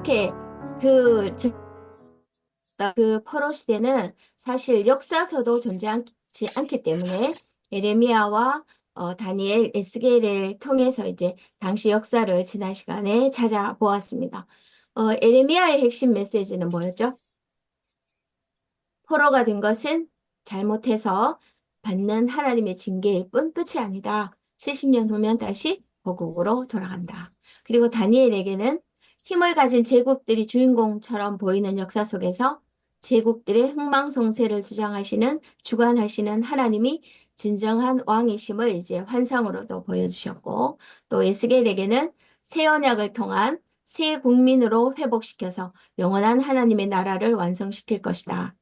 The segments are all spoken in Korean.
이렇게 그, 그 포로 시대는 사실 역사서도 존재하지 않기 때문에 에레미야와 다니엘, 에스겔을 통해서 이제 당시 역사를 지난 시간에 찾아보았습니다. 에레미야의 핵심 메시지는 뭐였죠? 포로가 된 것은 잘못해서 받는 하나님의 징계일 뿐 끝이 아니다. 70년 후면 다시 고국으로 돌아간다. 그리고 다니엘에게는 힘을 가진 제국들이 주인공처럼 보이는 역사 속에서 제국들의 흥망성쇠를 주장하시는, 주관하시는 하나님이 진정한 왕이심을 이제 환상으로도 보여주셨고, 또 에스겔에게는 새 언약을 통한 새 국민으로 회복시켜서 영원한 하나님의 나라를 완성시킬 것이다.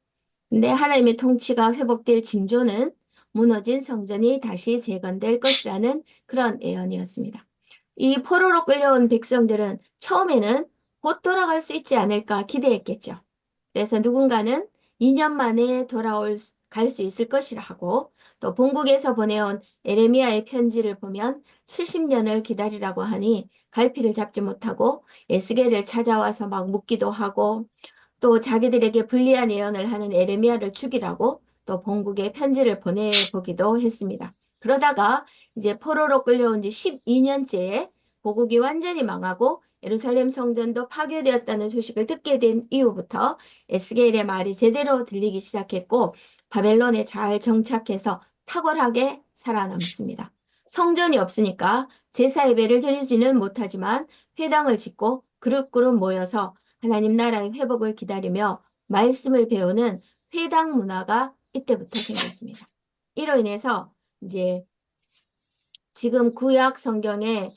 근데 하나님의 통치가 회복될 징조는 무너진 성전이 다시 재건될 것이라는 그런 예언이었습니다. 이 포로로 끌려온 백성들은 처음에는 곧 돌아갈 수 있지 않을까 기대했겠죠. 그래서 누군가는 2년 만에 갈 수 있을 것이라 하고 또 본국에서 보내온 에레미야의 편지를 보면 70년을 기다리라고 하니 갈피를 잡지 못하고 에스겔을 찾아와서 막 묻기도 하고 또 자기들에게 불리한 예언을 하는 에레미야를 죽이라고 또 본국에 편지를 보내보기도 했습니다. 그러다가 이제 포로로 끌려온 지 12년째에 고국이 완전히 망하고 예루살렘 성전도 파괴되었다는 소식을 듣게 된 이후부터 에스겔의 말이 제대로 들리기 시작했고 바벨론에 잘 정착해서 탁월하게 살아남습니다. 성전이 없으니까 제사 예배를 드리지는 못하지만 회당을 짓고 그룹그룹 모여서 하나님 나라의 회복을 기다리며 말씀을 배우는 회당 문화가 이때부터 생겼습니다. 이로 인해서 이제 지금 구약 성경으로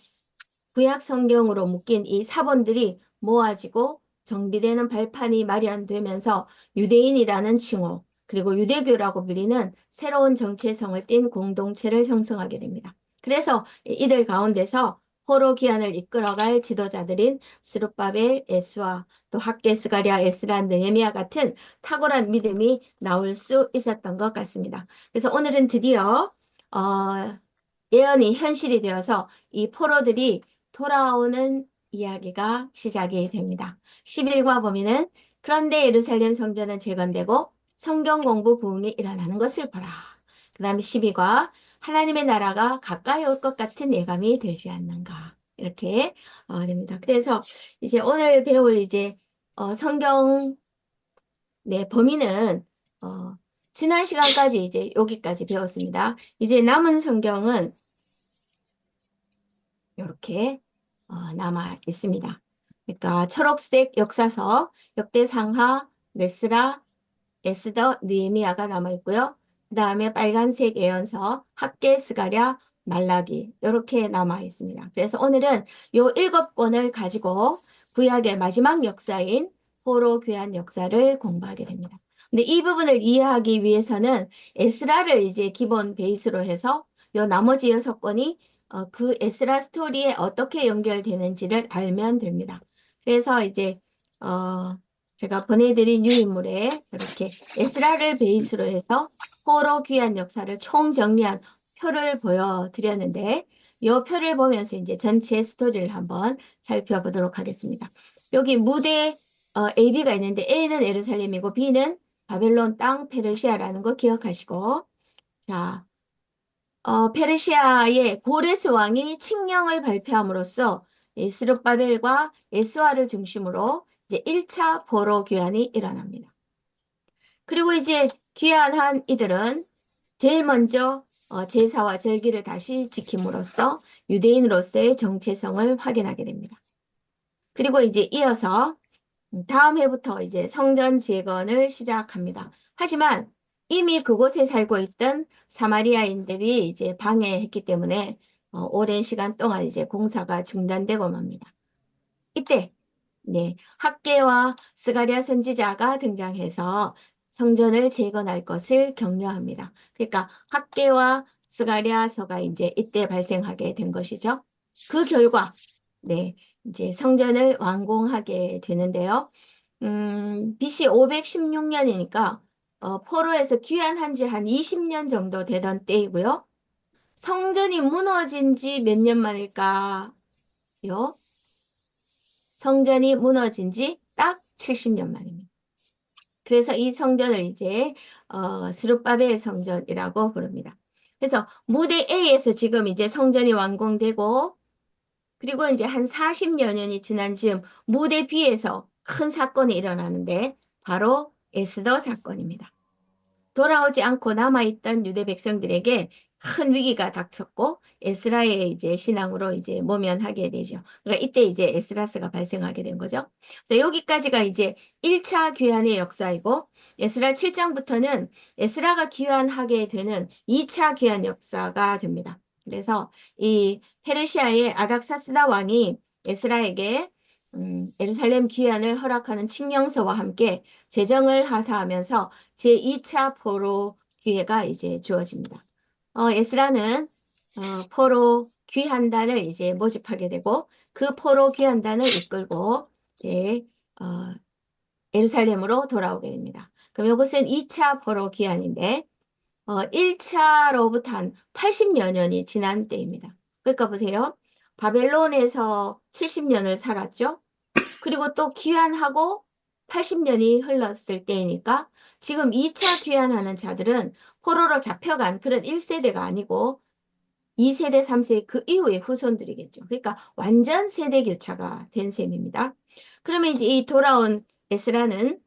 묶인 이 사본들이 모아지고 정비되는 발판이 마련되면서 유대인이라는 칭호, 그리고 유대교라고 불리는 새로운 정체성을 띤 공동체를 형성하게 됩니다. 그래서 이들 가운데서 포로 귀환을 이끌어갈 지도자들인 스룹바벨, 에스와 또 학개, 스가랴, 에스라, 느헤미야 같은 탁월한 믿음이 나올 수 있었던 것 같습니다. 그래서 오늘은 드디어 예언이 현실이 되어서 이 포로들이 돌아오는 이야기가 시작이 됩니다. 11과 보면은 그런데 예루살렘 성전은 재건되고 성경 공부 부흥이 일어나는 것을 보라. 그 다음에 12과 하나님의 나라가 가까이 올 것 같은 예감이 들지 않는가. 이렇게 됩니다. 그래서 이제 오늘 배울 이제 성경 네, 범위는 지난 시간까지 이제 여기까지 배웠습니다. 이제 남은 성경은 이렇게 남아 있습니다. 그러니까 초록색 역사서, 역대상하, 레스라, 에스더, 느헤미야가 남아 있고요. 그 다음에 빨간색 예언서, 학개, 스가랴, 말라기 이렇게 남아 있습니다. 그래서 오늘은 요 7권을 가지고 구약의 마지막 역사인 포로 귀환 역사를 공부하게 됩니다. 근데 이 부분을 이해하기 위해서는 에스라를 이제 기본 베이스로 해서 요 나머지 6권이 그 에스라 스토리에 어떻게 연결되는지를 알면 됩니다. 그래서 이제 제가 보내드린 유인물에 이렇게 에스라를 베이스로 해서 포로 귀환 역사를 총정리한 표를 보여드렸는데 이 표를 보면서 이제 전체 스토리를 한번 살펴보도록 하겠습니다. 여기 무대 AB가 있는데 A는 예루살렘이고 B는 바벨론 땅 페르시아라는 거 기억하시고 자 페르시아의 고레스 왕이 칙령을 발표함으로써 스룹바벨과 예수아를 중심으로 이제 1차 포로 귀환이 일어납니다. 그리고 이제 귀환한 이들은 제일 먼저 제사와 절기를 다시 지킴으로써 유대인으로서의 정체성을 확인하게 됩니다. 그리고 이제 이어서 다음 해부터 이제 성전 재건을 시작합니다. 하지만 이미 그곳에 살고 있던 사마리아인들이 이제 방해했기 때문에 오랜 시간 동안 이제 공사가 중단되고 맙니다. 이때 네, 학개와 스가랴 선지자가 등장해서 성전을 재건할 것을 격려합니다. 그러니까 학개와 스가랴서가 이제 이때 발생하게 된 것이죠. 그 결과 네, 이제 성전을 완공하게 되는데요. BC 516년이니까 포로에서 귀환한 지 한 20년 정도 되던 때이고요. 성전이 무너진 지 몇 년 만일까요? 성전이 무너진 지 딱 70년 만입니다. 그래서 이 성전을 이제 스룹바벨 성전이라고 부릅니다. 그래서 무대 A에서 지금 이제 성전이 완공되고 그리고 이제 한 40여 년이 지난 즈음 무대 B에서 큰 사건이 일어나는데 바로 에스더 사건입니다. 돌아오지 않고 남아있던 유대 백성들에게 큰 위기가 닥쳤고 에스라의 이제 신앙으로 이제 모면하게 되죠. 그러니까 이때 이제 에스라스가 발생하게 된 거죠. 그래서 여기까지가 이제 1차 귀환의 역사이고 에스라 7장부터는 에스라가 귀환하게 되는 2차 귀환 역사가 됩니다. 그래서 이 페르시아의 아닥사스다 왕이 에스라에게 예루살렘 귀환을 허락하는 칙령서와 함께 제정을 하사하면서 제2차 포로 기회가 이제 주어집니다. 에스라는 포로 귀환단을 이제 모집하게 되고 그 포로 귀환단을 이끌고 예, 어, 예루살렘으로 돌아오게 됩니다. 그럼 이것은 2차 포로 귀환인데 1차로부터 한 80여 년이 지난 때입니다. 그러니까 보세요. 바벨론에서 70년을 살았죠. 그리고 또 귀환하고 80년이 흘렀을 때이니까 지금 2차 귀환하는 자들은 포로로 잡혀간 그런 1세대가 아니고 2세대, 3세대 그 이후의 후손들이겠죠. 그러니까 완전 세대 교차가 된 셈입니다. 그러면 이제 이 돌아온 에스라는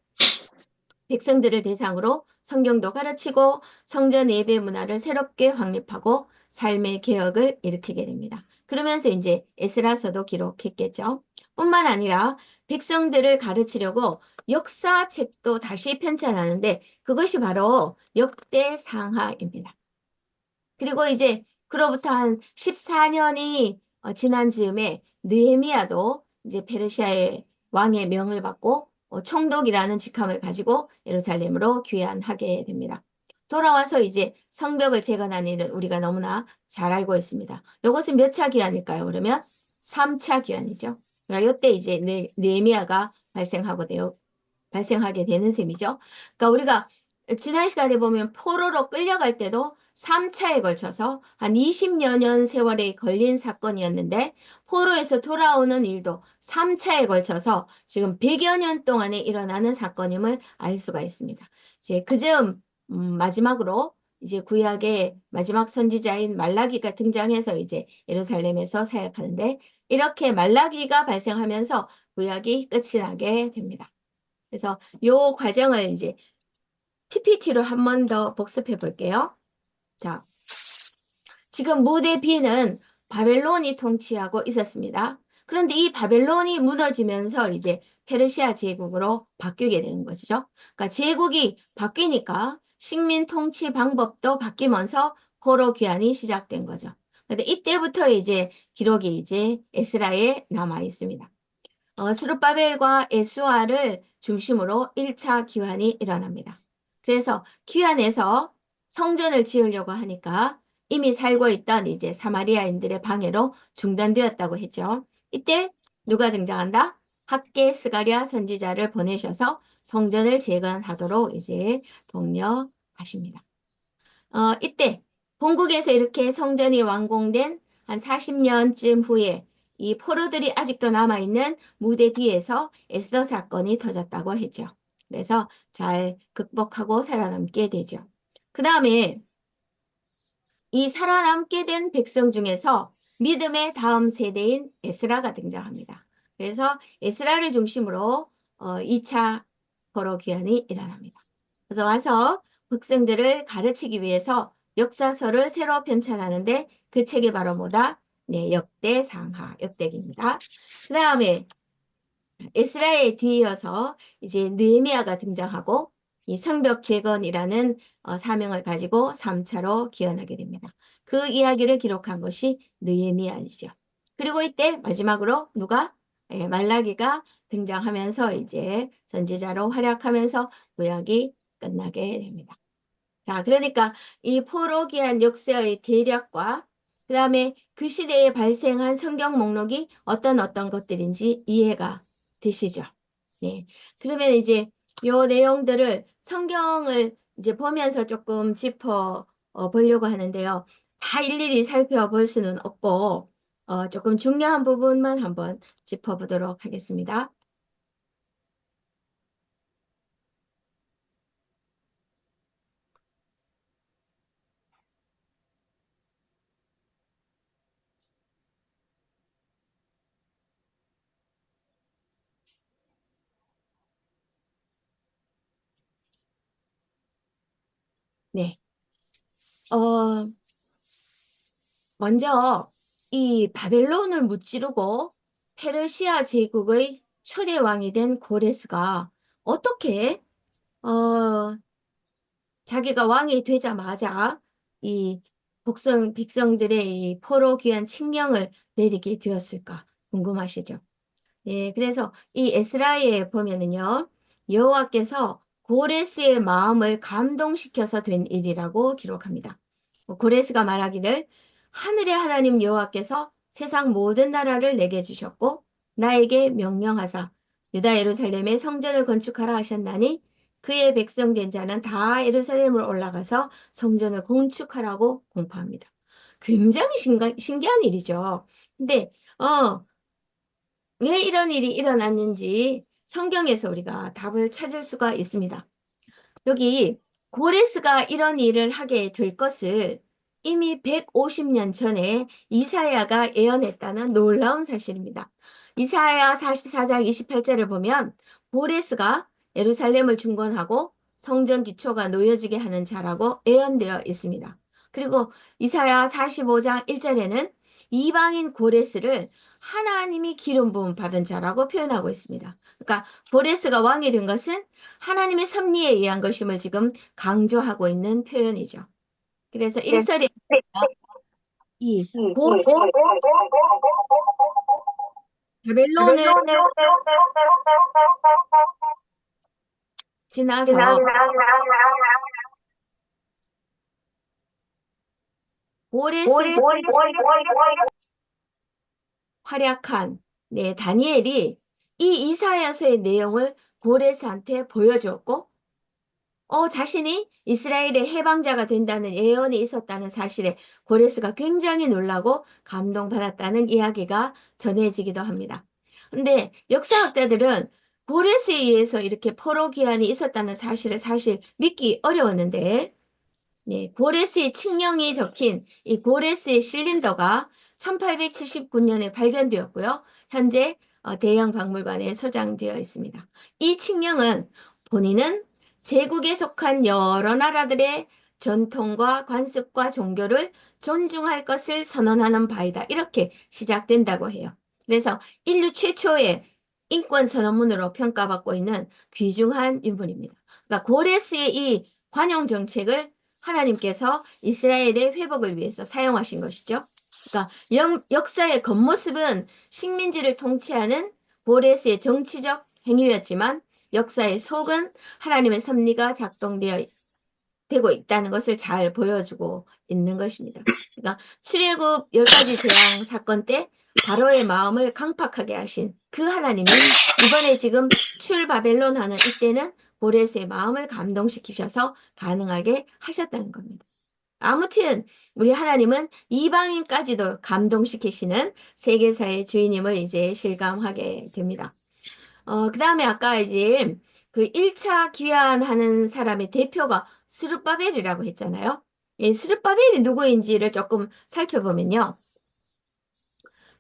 백성들을 대상으로 성경도 가르치고 성전 예배 문화를 새롭게 확립하고 삶의 개혁을 일으키게 됩니다. 그러면서 이제 에스라서도 기록했겠죠. 뿐만 아니라 백성들을 가르치려고 역사책도 다시 편찬하는데 그것이 바로 역대상하입니다. 그리고 이제 그로부터 한 14년이 지난 즈음에 느헤미야도 이제 페르시아의 왕의 명을 받고 총독이라는 직함을 가지고 예루살렘으로 귀환하게 됩니다. 돌아와서 이제 성벽을 재건한 일은 우리가 너무나 잘 알고 있습니다. 이것은 몇 차 귀환일까요? 그러면 3차 귀환이죠. 그러니까 이때 이제 느헤미야가 발생하게 되는 셈이죠. 그러니까 우리가 지난 시간에 보면 포로로 끌려갈 때도 3차에 걸쳐서 한 20여 년 세월에 걸린 사건이었는데 포로에서 돌아오는 일도 3차에 걸쳐서 지금 100여 년 동안에 일어나는 사건임을 알 수가 있습니다. 이제 그즈음 마지막으로 이제 구약의 마지막 선지자인 말라기가 등장해서 이제 예루살렘에서 사역하는데 이렇게 말라기가 발생하면서 구약이 끝이 나게 됩니다. 그래서 요 과정을 이제 PPT로 한 번 더 복습해 볼게요. 자, 지금 무대 B는 바벨론이 통치하고 있었습니다. 그런데 이 바벨론이 무너지면서 이제 페르시아 제국으로 바뀌게 되는 것이죠. 그러니까 제국이 바뀌니까 식민 통치 방법도 바뀌면서 포로 귀환이 시작된 거죠. 근데 이때부터 이제 기록이 이제 에스라에 남아 있습니다. 스룹바벨과 에스와를 중심으로 1차 귀환이 일어납니다. 그래서 귀환에서 성전을 지으려고 하니까 이미 살고 있던 이제 사마리아인들의 방해로 중단되었다고 했죠. 이때 누가 등장한다? 학개 스가랴 선지자를 보내셔서 성전을 재건하도록 이제 독려하십니다. 이때 본국에서 이렇게 성전이 완공된 한 40년쯤 후에 이 포로들이 아직도 남아있는 무대 B에서 에스더 사건이 터졌다고 했죠. 그래서 잘 극복하고 살아남게 되죠. 그 다음에 이 살아남게 된 백성 중에서 믿음의 다음 세대인 에스라가 등장합니다. 그래서 에스라를 중심으로 2차 포로 귀환이 일어납니다. 그래서 와서 백성들을 가르치기 위해서 역사서를 새로 편찬하는데 그 책이 바로 뭐다? 네, 역대상하, 역대기입니다. 그 다음에 에스라에 뒤이어서 이제 느헤미야가 등장하고 이 성벽 재건이라는 사명을 가지고 3차로 기원하게 됩니다. 그 이야기를 기록한 것이 느헤미야이죠. 그리고 이때 마지막으로 누가? 말라기가 등장하면서 이제 선지자로 활약하면서 구약이 끝나게 됩니다. 자, 그러니까 이 포로기한 역사의 대략과 그 다음에 그 시대에 발생한 성경 목록이 어떤 것들인지 이해가 되시죠? 네. 그러면 이제 요 내용들을 성경을 이제 보면서 조금 짚어 보려고 하는데요. 다 일일이 살펴볼 수는 없고 조금 중요한 부분만 한번 짚어보도록 하겠습니다. 네. 어, 먼저 이 바벨론을 무찌르고 페르시아 제국의 초대 왕이 된 고레스가 어떻게 자기가 왕이 되자마자 이 백성들의 이 포로 귀환 칙령을 내리게 되었을까 궁금하시죠? 예, 그래서 이 에스라에 보면은요, 여호와께서 고레스의 마음을 감동시켜서 된 일이라고 기록합니다. 고레스가 말하기를 하늘의 하나님 여호와께서 세상 모든 나라를 내게 주셨고 나에게 명령하사 유다 예루살렘에 성전을 건축하라 하셨나니 그의 백성된 자는 다 예루살렘을 올라가서 성전을 건축하라고 공포합니다. 굉장히 신기한 일이죠. 근데 왜 이런 일이 일어났는지 성경에서 우리가 답을 찾을 수가 있습니다. 여기 고레스가 이런 일을 하게 될 것을 이미 150년 전에 이사야가 예언했다는 놀라운 사실입니다. 이사야 44장 28절을 보면 고레스가 예루살렘을 중건하고 성전 기초가 놓여지게 하는 자라고 예언되어 있습니다. 그리고 이사야 45장 1절에는 이방인 고레스를 하나님이 기름 부음 받은 자라고 표현하고 있습니다. 그러니까 고레스가 왕이 된 것은 하나님의 섭리에 의한 것임을 지금 강조하고 있는 표현이죠. 그래서 일설에 이 고로 바벨론을 지나서 고레스 활약한 다니엘이 이 이사야서의 내용을 고레스한테 보여주었고 자신이 이스라엘의 해방자가 된다는 예언이 있었다는 사실에 고레스가 굉장히 놀라고 감동받았다는 이야기가 전해지기도 합니다. 근데 역사학자들은 고레스에 의해서 이렇게 포로 귀환이 있었다는 사실을 사실 믿기 어려웠는데 고레스의 칙령이 적힌 이 고레스의 실린더가 1879년에 발견되었고요. 현재 대형 박물관에 소장되어 있습니다. 이 칙령은 본인은 제국에 속한 여러 나라들의 전통과 관습과 종교를 존중할 것을 선언하는 바이다. 이렇게 시작된다고 해요. 그래서 인류 최초의 인권 선언문으로 평가받고 있는 귀중한 유물입니다. 그러니까 고레스의 이 관용 정책을 하나님께서 이스라엘의 회복을 위해서 사용하신 것이죠. 그러니까 역사의 겉모습은 식민지를 통치하는 고레스의 정치적 행위였지만 역사의 속은 하나님의 섭리가 되고 있다는 것을 잘 보여주고 있는 것입니다. 그러니까 출애굽 10가지 재앙 사건 때 바로의 마음을 강팍하게 하신 그 하나님이 이번에 지금 출바벨론 하는 이때는 고레스의 마음을 감동시키셔서 가능하게 하셨다는 겁니다. 아무튼 우리 하나님은 이방인까지도 감동시키시는 세계사의 주인임을 이제 실감하게 됩니다. 그 다음에 아까 이제 그 1차 귀환하는 사람의 대표가 스룹바벨이라고 했잖아요. 이 스룹바벨이 누구인지를 조금 살펴보면요.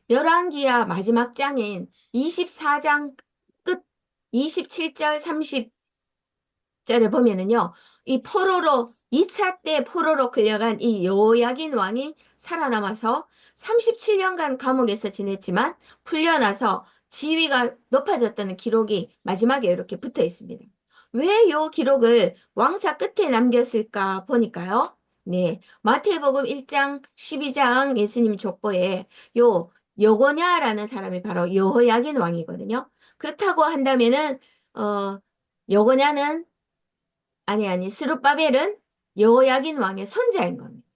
열왕기야 마지막 장인 24장 끝 27절 30절에 보면은요. 이 포로로 2차 때 포로로 끌려간 이 여호야긴 왕이 살아남아서 37년간 감옥에서 지냈지만 풀려나서 지위가 높아졌다는 기록이 마지막에 이렇게 붙어 있습니다. 왜 이 기록을 왕사 끝에 남겼을까 보니까요. 마태복음 1장 12장 예수님 족보에 요 여고냐라는 사람이 바로 여호야긴 왕이거든요. 그렇다고 한다면은 여고냐는 스룹바벨은 여호야긴 왕의 손자인 겁니다.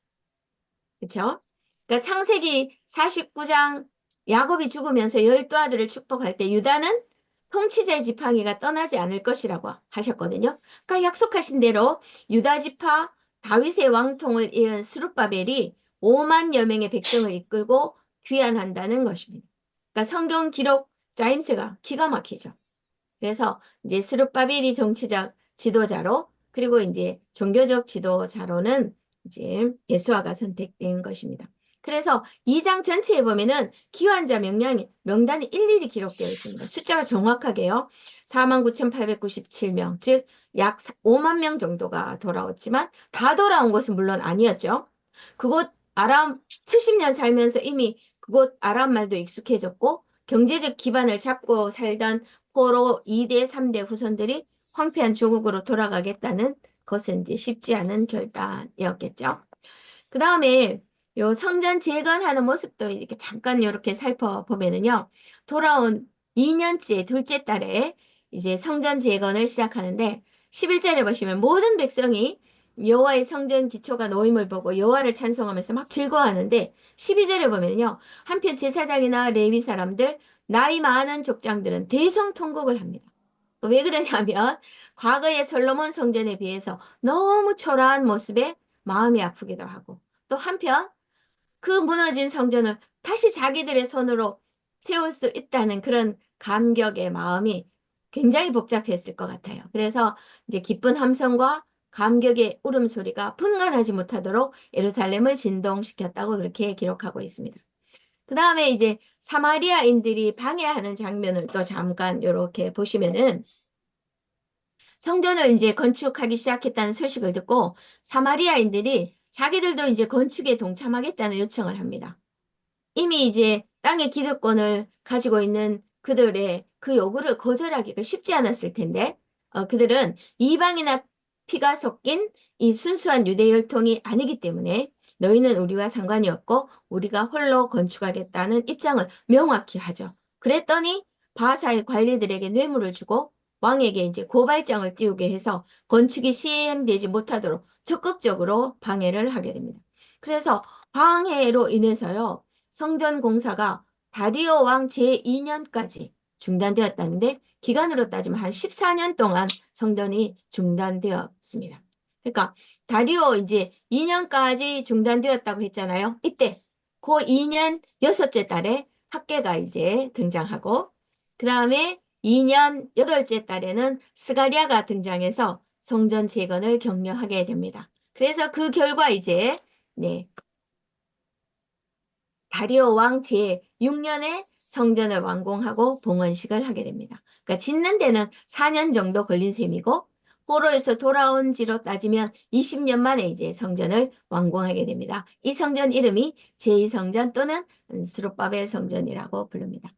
그렇죠? 그러니까 창세기 49장 야곱이 죽으면서 12아들을 축복할 때 유다는 통치자의 지팡이가 떠나지 않을 것이라고 하셨거든요. 그러니까 약속하신 대로 유다 지파 다윗의 왕통을 이은 스룹바벨이 5만여 명의 백성을 이끌고 귀환한다는 것입니다. 그러니까 성경 기록 짜임새가 기가 막히죠. 그래서 이제 스룹바벨이 정치적 지도자로 그리고 이제 종교적 지도자로는 이제 예수아가 선택된 것입니다. 그래서 2장 전체에 보면은 기환자 명단이 일일이 기록되어 있습니다. 숫자가 정확하게요. 49,897명, 즉 약 5만 명 정도가 돌아왔지만 다 돌아온 것은 물론 아니었죠. 그곳 아람 70년 살면서 이미 그곳 아람 말도 익숙해졌고 경제적 기반을 잡고 살던 포로 2대, 3대 후손들이 황폐한 조국으로 돌아가겠다는 것은 이제 쉽지 않은 결단이었겠죠. 그 다음에 요 성전 재건하는 모습도 이렇게 잠깐 이렇게 살펴보면은요. 돌아온 2년째 둘째 달에 이제 성전 재건을 시작하는데 11절에 보시면 모든 백성이 여호와의 성전 기초가 놓임을 보고 여호와를 찬송하면서 막 즐거워하는데 12절에 보면요. 한편 제사장이나 레위 사람들 나이 많은 족장들은 대성통곡을 합니다. 왜 그러냐면 과거의 솔로몬 성전에 비해서 너무 초라한 모습에 마음이 아프기도 하고 또 한편 그 무너진 성전을 다시 자기들의 손으로 세울 수 있다는 그런 감격의 마음이 굉장히 복잡했을 것 같아요. 그래서 이제 기쁜 함성과 감격의 울음소리가 분간하지 못하도록 예루살렘을 진동시켰다고 그렇게 기록하고 있습니다. 그 다음에 이제 사마리아인들이 방해하는 장면을 또 잠깐 이렇게 보시면은 성전을 이제 건축하기 시작했다는 소식을 듣고 사마리아인들이 자기들도 이제 건축에 동참하겠다는 요청을 합니다. 이미 이제 땅의 기득권을 가지고 있는 그들의 그 요구를 거절하기가 쉽지 않았을 텐데, 그들은 이방이나 피가 섞인 이 순수한 유대 혈통이 아니기 때문에 너희는 우리와 상관이 없고 우리가 홀로 건축하겠다는 입장을 명확히 하죠. 그랬더니 바하사의 관리들에게 뇌물을 주고 왕에게 이제 고발장을 띄우게 해서 건축이 시행되지 못하도록 적극적으로 방해를 하게 됩니다. 그래서 방해로 인해서요. 성전 공사가 다리오 왕 제2년까지 중단되었다는데 기간으로 따지면 한 14년 동안 성전이 중단되었습니다. 그러니까 다리오 이제 2년까지 중단되었다고 했잖아요. 이때 그 2년 여섯째 달에 학계가 이제 등장하고 그 다음에 2년 여덟째 달에는 스가랴가 등장해서 성전 재건을 격려하게 됩니다. 그래서 그 결과 이제 네, 다리오 왕 제6년에 성전을 완공하고 봉헌식을 하게 됩니다. 그러니까 짓는 데는 4년 정도 걸린 셈이고 포로에서 돌아온 지로 따지면 20년 만에 이제 성전을 완공하게 됩니다. 이 성전 이름이 제2성전 또는 스룹바벨 성전이라고 부릅니다.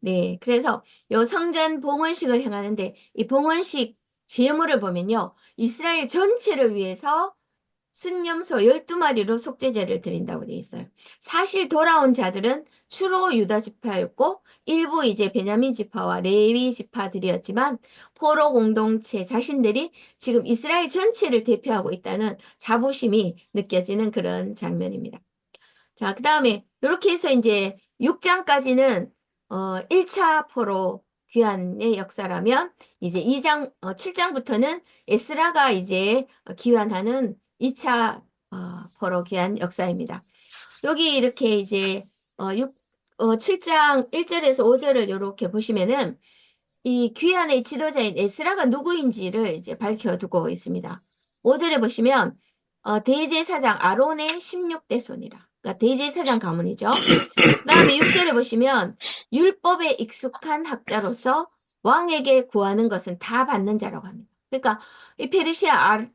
네, 그래서 요 성전 봉헌식을 행하는데 이 봉헌식 제물을 보면요. 이스라엘 전체를 위해서 순념소 12마리로 속죄제를 드린다고 되어 있어요. 사실 돌아온 자들은 주로 유다 지파였고 일부 이제 베냐민 지파와 레위 지파들이었지만 포로 공동체 자신들이 지금 이스라엘 전체를 대표하고 있다는 자부심이 느껴지는 그런 장면입니다. 자, 그 다음에 이렇게 해서 이제 6장까지는 1차 포로 귀환의 역사라면 이제 7장부터는 에스라가 이제 귀환하는 2차 포로 귀환 역사입니다. 여기 이렇게 이제 7장 1절에서 5절을 이렇게 보시면은 이 귀환의 지도자인 에스라가 누구인지를 이제 밝혀두고 있습니다. 5절에 보시면 대제사장 아론의 16대 손이라. 그러니까 대제사장 가문이죠. 그 다음에 6절에 보시면 율법에 익숙한 학자로서 왕에게 구하는 것은 다 받는 자라고 합니다. 그러니까 이 페르시아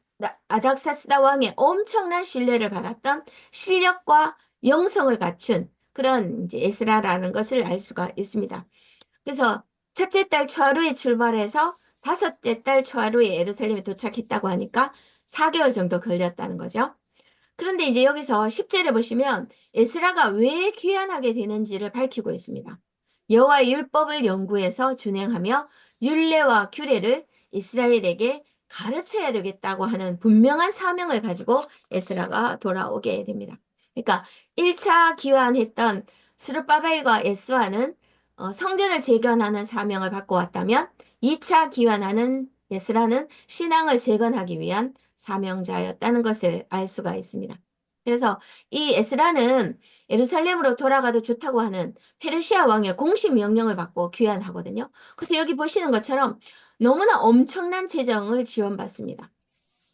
아닥사스다 왕의 엄청난 신뢰를 받았던 실력과 영성을 갖춘 그런 이제 에스라라는 것을 알 수가 있습니다. 그래서 첫째 달 초하루에 출발해서 다섯째 달 초하루에 예루살렘에 도착했다고 하니까 4개월 정도 걸렸다는 거죠. 그런데 이제 여기서 10절에 보시면 에스라가 왜 귀환하게 되는지를 밝히고 있습니다. 여호와의 율법을 연구해서 준행하며 율례와 규례를 이스라엘에게 가르쳐야 되겠다고 하는 분명한 사명을 가지고 에스라가 돌아오게 됩니다. 그러니까 1차 귀환했던 스룹바벨과 에스와는 성전을 재건하는 사명을 받고 왔다면 2차 귀환하는 에스라는 신앙을 재건하기 위한 사명자였다는 것을 알 수가 있습니다. 그래서 이 에스라는 예루살렘으로 돌아가도 좋다고 하는 페르시아 왕의 공식 명령을 받고 귀환하거든요. 그래서 여기 보시는 것처럼 너무나 엄청난 재정을 지원받습니다.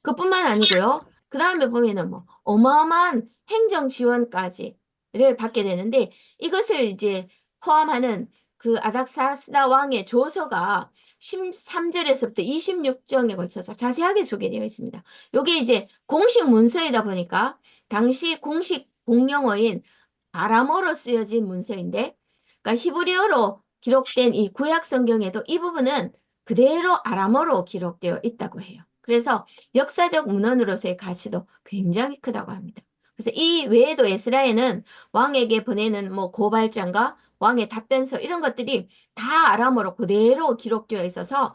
그뿐만 아니고요. 그 다음에 보면은 뭐 어마어마한 행정 지원까지를 받게 되는데 이것을 이제 포함하는 그 아닥사스다 왕의 조서가 13절에서부터 26장에 걸쳐서 자세하게 소개되어 있습니다. 이게 이제 공식 문서이다 보니까 당시 공식 공용어인 아람어로 쓰여진 문서인데, 그러니까 히브리어로 기록된 이 구약 성경에도 이 부분은 그대로 아람어로 기록되어 있다고 해요. 그래서 역사적 문헌으로서의 가치도 굉장히 크다고 합니다. 그래서 이 외에도 에스라에는 왕에게 보내는 뭐 고발장과 왕의 답변서 이런 것들이 다 아람어로 그대로 기록되어 있어서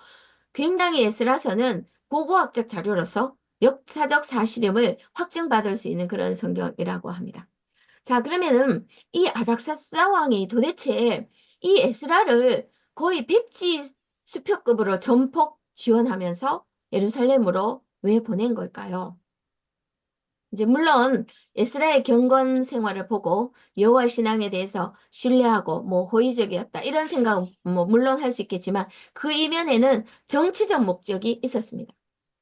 굉장히 에스라서는 고고학적 자료로서 역사적 사실임을 확증받을 수 있는 그런 성경이라고 합니다. 자, 그러면은 이 아닥사스다 왕이 도대체 이 에스라를 거의 백지 수표급으로 전폭 지원하면서 예루살렘으로 왜 보낸 걸까요? 이제 물론 에스라의 경건 생활을 보고 여호와 신앙에 대해서 신뢰하고 뭐 호의적이었다 이런 생각은 뭐 물론 할 수 있겠지만 그 이면에는 정치적 목적이 있었습니다.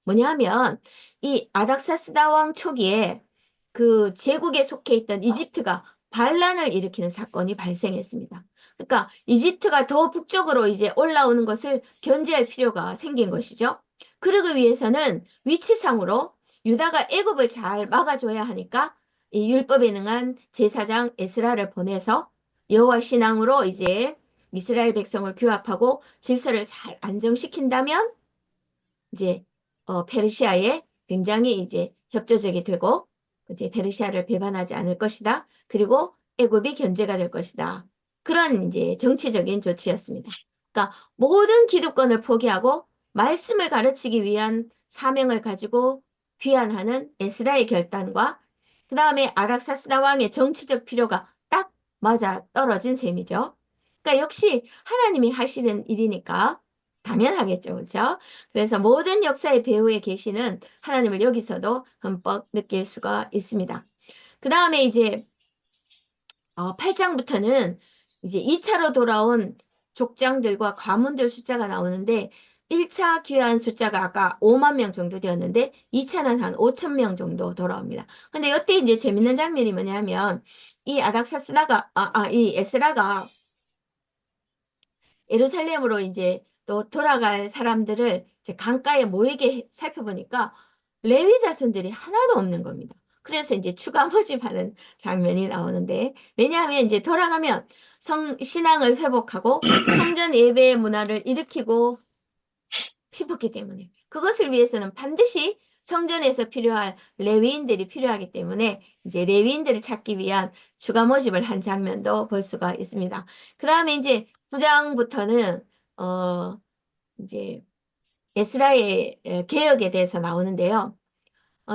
뭐냐면 이 아닥사스다 왕 초기에 그 제국에 속해 있던 이집트가 반란을 일으키는 사건이 발생했습니다. 그러니까 이집트가 더 북쪽으로 이제 올라오는 것을 견제할 필요가 생긴 것이죠. 그러기 위해서는 위치상으로 유다가 애굽을 잘 막아줘야 하니까 이 율법에 능한 제사장 에스라를 보내서 여호와 신앙으로 이제 이스라엘 백성을 규합하고 질서를 잘 안정시킨다면 이제 페르시아에 굉장히 이제 협조적이 되고 이제 페르시아를 배반하지 않을 것이다. 그리고 애굽이 견제가 될 것이다. 그런 이제 정치적인 조치였습니다. 그러니까 모든 기득권을 포기하고 말씀을 가르치기 위한 사명을 가지고 귀환하는 에스라의 결단과 그 다음에 아닥사스다 왕의 정치적 필요가 딱 맞아 떨어진 셈이죠. 그러니까 역시 하나님이 하시는 일이니까 당연하겠죠. 그렇죠? 그래서 모든 역사의 배후에 계시는 하나님을 여기서도 흠뻑 느낄 수가 있습니다. 그 다음에 이제 8장부터는 이제 2차로 돌아온 족장들과 가문들 숫자가 나오는데 1차 귀환 숫자가 아까 5만 명 정도 되었는데 2차는 한 5천 명 정도 돌아옵니다. 근데 이때 이제 재밌는 장면이 뭐냐면 이 아닥사스다가 이 에스라가 예루살렘으로 이제 또 돌아갈 사람들을 이제 강가에 모이게 살펴보니까 레위 자손들이 하나도 없는 겁니다. 그래서 이제 추가 모집하는 장면이 나오는데 왜냐하면 이제 돌아가면 신앙을 회복하고 성전 예배의 문화를 일으키고 싶었기 때문에 그것을 위해서는 반드시 성전에서 필요할 레위인들이 필요하기 때문에 이제 레위인들을 찾기 위한 추가 모집을 한 장면도 볼 수가 있습니다. 그 다음에 이제 9장부터는 이제 에스라의 개혁에 대해서 나오는데요.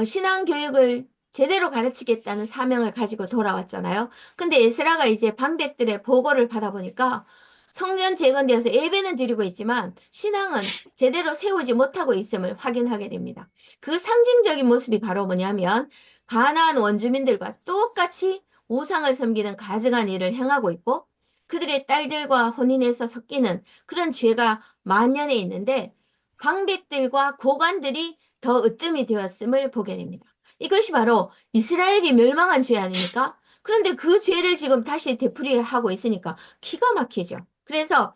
신앙 교육을 제대로 가르치겠다는 사명을 가지고 돌아왔잖아요. 근데 에스라가 이제 방백들의 보고를 받아보니까 성전 재건되어서 예배는 드리고 있지만 신앙은 제대로 세우지 못하고 있음을 확인하게 됩니다. 그 상징적인 모습이 바로 뭐냐면 가나안 원주민들과 똑같이 우상을 섬기는 가증한 일을 행하고 있고 그들의 딸들과 혼인해서 섞이는 그런 죄가 만연해 있는데 방백들과 고관들이 더 으뜸이 되었음을 보게 됩니다. 이것이 바로 이스라엘이 멸망한 죄 아닙니까? 그런데 그 죄를 지금 다시 되풀이하고 있으니까 기가 막히죠. 그래서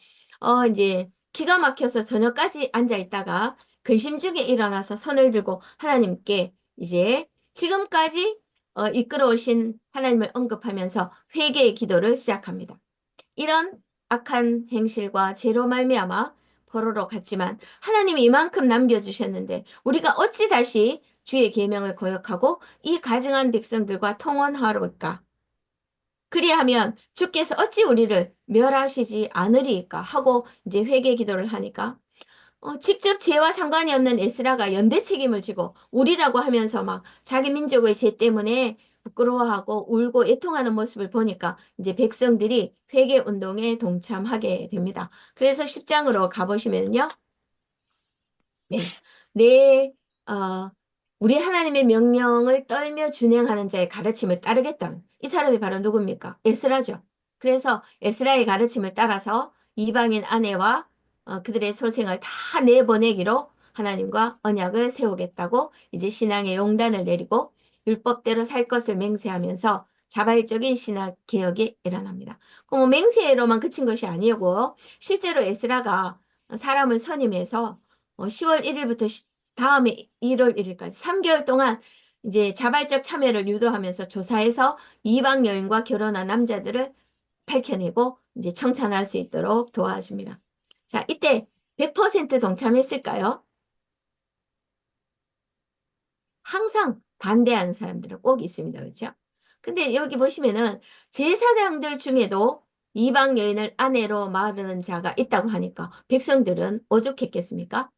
이제 기가 막혀서 저녁까지 앉아 있다가 근심 중에 일어나서 손을 들고 하나님께 이제 지금까지 이끌어오신 하나님을 언급하면서 회개의 기도를 시작합니다. 이런 악한 행실과 죄로 말미암아 포로로 갔지만 하나님이 이만큼 남겨주셨는데 우리가 어찌 다시 주의 계명을 거역하고 이 가증한 백성들과 통원하로일까? 그리하면 주께서 어찌 우리를 멸하시지 않으리까 하고 이제 회개 기도를 하니까 직접 죄와 상관이 없는 에스라가 연대 책임을 지고 우리라고 하면서 막 자기 민족의 죄 때문에 부끄러워하고 울고 애통하는 모습을 보니까 이제 백성들이 회개 운동에 동참하게 됩니다. 그래서 10장으로 가보시면요. 네. 네, 우리 하나님의 명령을 떨며 준행하는 자의 가르침을 따르겠다. 이 사람이 바로 누굽니까? 에스라죠. 그래서 에스라의 가르침을 따라서 이방인 아내와 그들의 소생을 다 내보내기로 하나님과 언약을 세우겠다고 이제 신앙의 용단을 내리고 율법대로 살 것을 맹세하면서 자발적인 신학 개혁이 일어납니다. 그럼 뭐 맹세로만 그친 것이 아니고 실제로 에스라가 사람을 선임해서 10월 1일부터 다음에 1월 1일까지 3개월 동안 이제 자발적 참여를 유도하면서 조사해서 이방 여인과 결혼한 남자들을 밝혀내고 이제 청산할 수 있도록 도와줍니다. 자, 이때 100% 동참했을까요? 항상 반대하는 사람들은 꼭 있습니다. 그렇죠? 근데 여기 보시면은 제사장들 중에도 이방 여인을 아내로 마르는 자가 있다고 하니까 백성들은 오죽했겠습니까?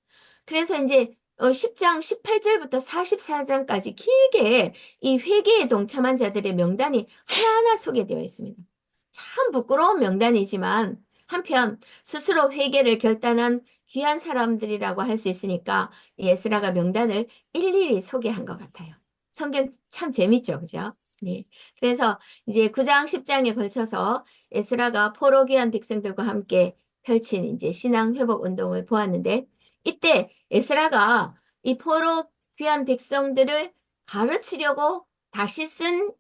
그래서 이제 10장 18절부터 44장까지 길게 이 회개에 동참한 자들의 명단이 하나하나 소개되어 있습니다. 참 부끄러운 명단이지만 한편 스스로 회개를 결단한 귀한 사람들이라고 할 수 있으니까 이 에스라가 명단을 일일이 소개한 것 같아요. 성경 참 재밌죠, 그죠? 네. 그래서 이제 9장, 10장에 걸쳐서 에스라가 포로 귀한 백성들과 함께 펼친 이제 신앙 회복 운동을 보았는데 이때 에스라가 이 포로 귀한 백성들을 가르치려고 다시 쓴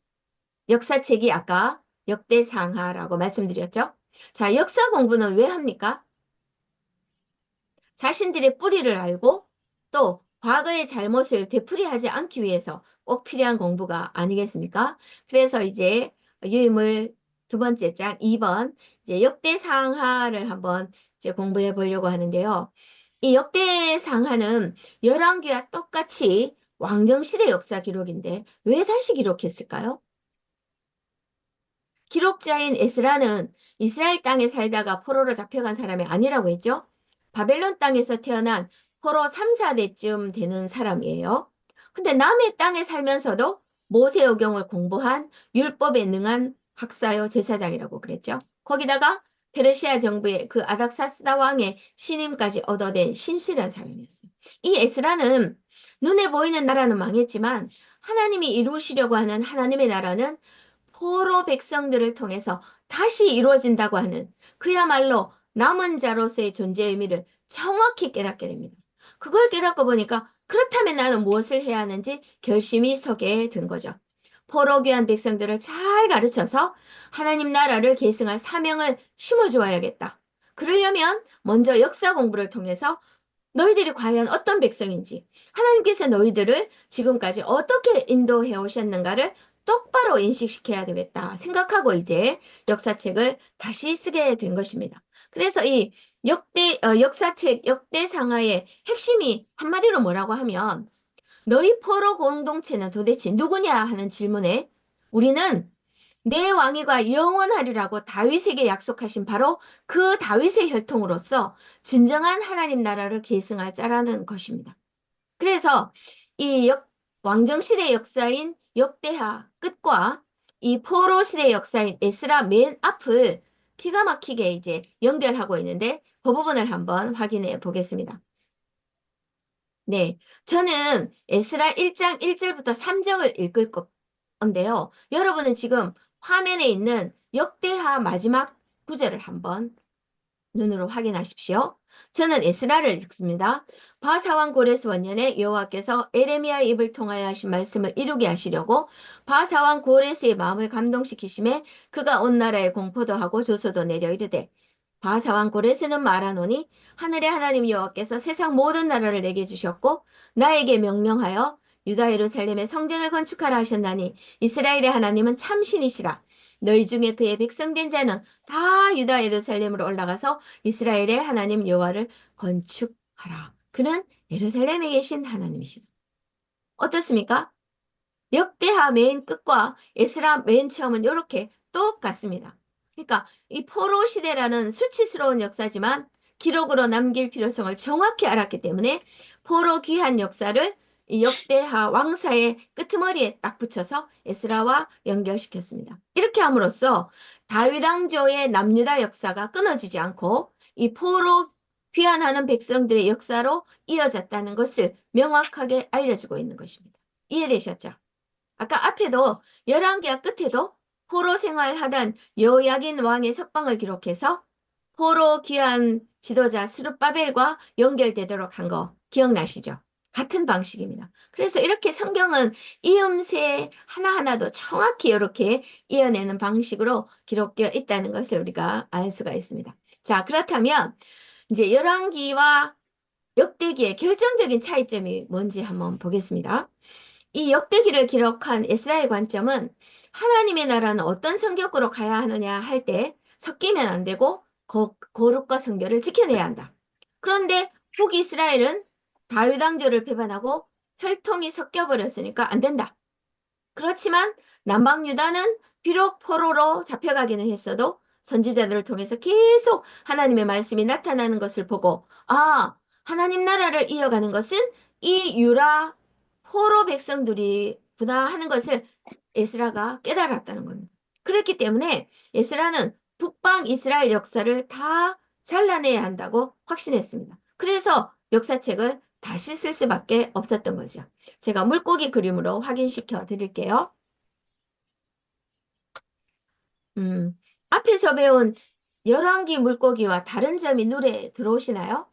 역사책이 아까 역대상하라고 말씀드렸죠. 자, 역사 공부는 왜 합니까? 자신들의 뿌리를 알고 또 과거의 잘못을 되풀이하지 않기 위해서 꼭 필요한 공부가 아니겠습니까? 그래서 이제 유인물 두 번째 장 2번 이제 역대상하를 한번 이제 공부해 보려고 하는데요. 이 역대상하는 열왕기와 똑같이 왕정시대 역사 기록인데 왜 다시 기록했을까요? 기록자인 에스라는 이스라엘 땅에 살다가 포로로 잡혀간 사람이 아니라고 했죠. 바벨론 땅에서 태어난 포로 3, 4대쯤 되는 사람이에요. 근데 남의 땅에 살면서도 모세오경을 공부한 율법에 능한 학사요 제사장이라고 그랬죠. 거기다가 페르시아 정부의 그 아닥사스다 왕의 신임까지 얻어낸 신실한 사람이었어요. 이 에스라는 눈에 보이는 나라는 망했지만 하나님이 이루시려고 하는 하나님의 나라는 포로 백성들을 통해서 다시 이루어진다고 하는 그야말로 남은 자로서의 존재의 의미를 정확히 깨닫게 됩니다. 그걸 깨닫고 보니까 그렇다면 나는 무엇을 해야 하는지 결심이 서게 된 거죠. 포로 귀한 백성들을 잘 가르쳐서 하나님 나라를 계승할 사명을 심어주어야겠다. 그러려면 먼저 역사 공부를 통해서 너희들이 과연 어떤 백성인지, 하나님께서 너희들을 지금까지 어떻게 인도해 오셨는가를 똑바로 인식시켜야 되겠다 생각하고 이제 역사책을 다시 쓰게 된 것입니다. 그래서 이 역사책 역대상하의 핵심이 한마디로 뭐라고 하면 너희 포로 공동체는 도대체 누구냐 하는 질문에 우리는 내 왕위가 영원하리라고 다윗에게 약속하신 바로 그 다윗의 혈통으로서 진정한 하나님 나라를 계승할 자라는 것입니다. 그래서 이 왕정시대 역사인 역대하 끝과 이 포로 시대 역사인 에스라 맨 앞을 기가 막히게 이제 연결하고 있는데 그 부분을 한번 확인해 보겠습니다. 네, 저는 에스라 1장 1절부터 3절을 읽을 건데요. 여러분은 지금 화면에 있는 역대하 마지막 구절을 한번 눈으로 확인하십시오. 저는 에스라를 읽습니다. 바사왕 고레스 원년에 여호와께서 에레미야의 입을 통하여 하신 말씀을 이루게 하시려고 바사왕 고레스의 마음을 감동시키심에 그가 온 나라에 공포도 하고 조소도 내려 이르되 바사왕 고레스는 말하노니 하늘의 하나님 여호와께서 세상 모든 나라를 내게 주셨고 나에게 명령하여 유다 예루살렘에 성전을 건축하라 하셨나니 이스라엘의 하나님은 참신이시라. 너희 중에 그의 백성된 자는 다 유다 예루살렘으로 올라가서 이스라엘의 하나님 여호와를 건축하라. 그는 예루살렘에 계신 하나님이시다. 어떻습니까? 역대하 맨 끝과 에스라 맨 처음은 이렇게 똑같습니다. 그러니까 이 포로 시대라는 수치스러운 역사지만 기록으로 남길 필요성을 정확히 알았기 때문에 포로 귀한 역사를 이 역대하 왕사의 끄트머리에 딱 붙여서 에스라와 연결시켰습니다. 이렇게 함으로써 다윗 왕조의 남유다 역사가 끊어지지 않고 이 포로 귀환하는 백성들의 역사로 이어졌다는 것을 명확하게 알려주고 있는 것입니다. 이해되셨죠? 아까 앞에도 열왕기하 끝에도 포로 생활하던 여호야긴 왕의 석방을 기록해서 포로 귀환 지도자 스룹바벨과 연결되도록 한 거 기억나시죠? 같은 방식입니다. 그래서 이렇게 성경은 이음새 하나하나도 정확히 이렇게 이어내는 방식으로 기록되어 있다는 것을 우리가 알 수가 있습니다. 자, 그렇다면 이제 열왕기와 역대기의 결정적인 차이점이 뭔지 한번 보겠습니다. 이 역대기를 기록한 에스라의 관점은 하나님의 나라는 어떤 성격으로 가야 하느냐 할 때 섞이면 안 되고 거룩과 성결을 지켜내야 한다. 그런데 북이스라엘은 다윗 왕조를 배반하고 혈통이 섞여버렸으니까 안 된다. 그렇지만 남방 유다는 비록 포로로 잡혀가기는 했어도 선지자들을 통해서 계속 하나님의 말씀이 나타나는 것을 보고 하나님 나라를 이어가는 것은 이 유라 포로 백성들이구나 하는 것을 에스라가 깨달았다는 겁니다. 그렇기 때문에 에스라는 북방 이스라엘 역사를 다 잘라내야 한다고 확신했습니다. 그래서 역사책을 다시 쓸 수밖에 없었던 거죠. 제가 물고기 그림으로 확인시켜 드릴게요. 앞에서 배운 열왕기 물고기와 다른 점이 눈에 들어오시나요?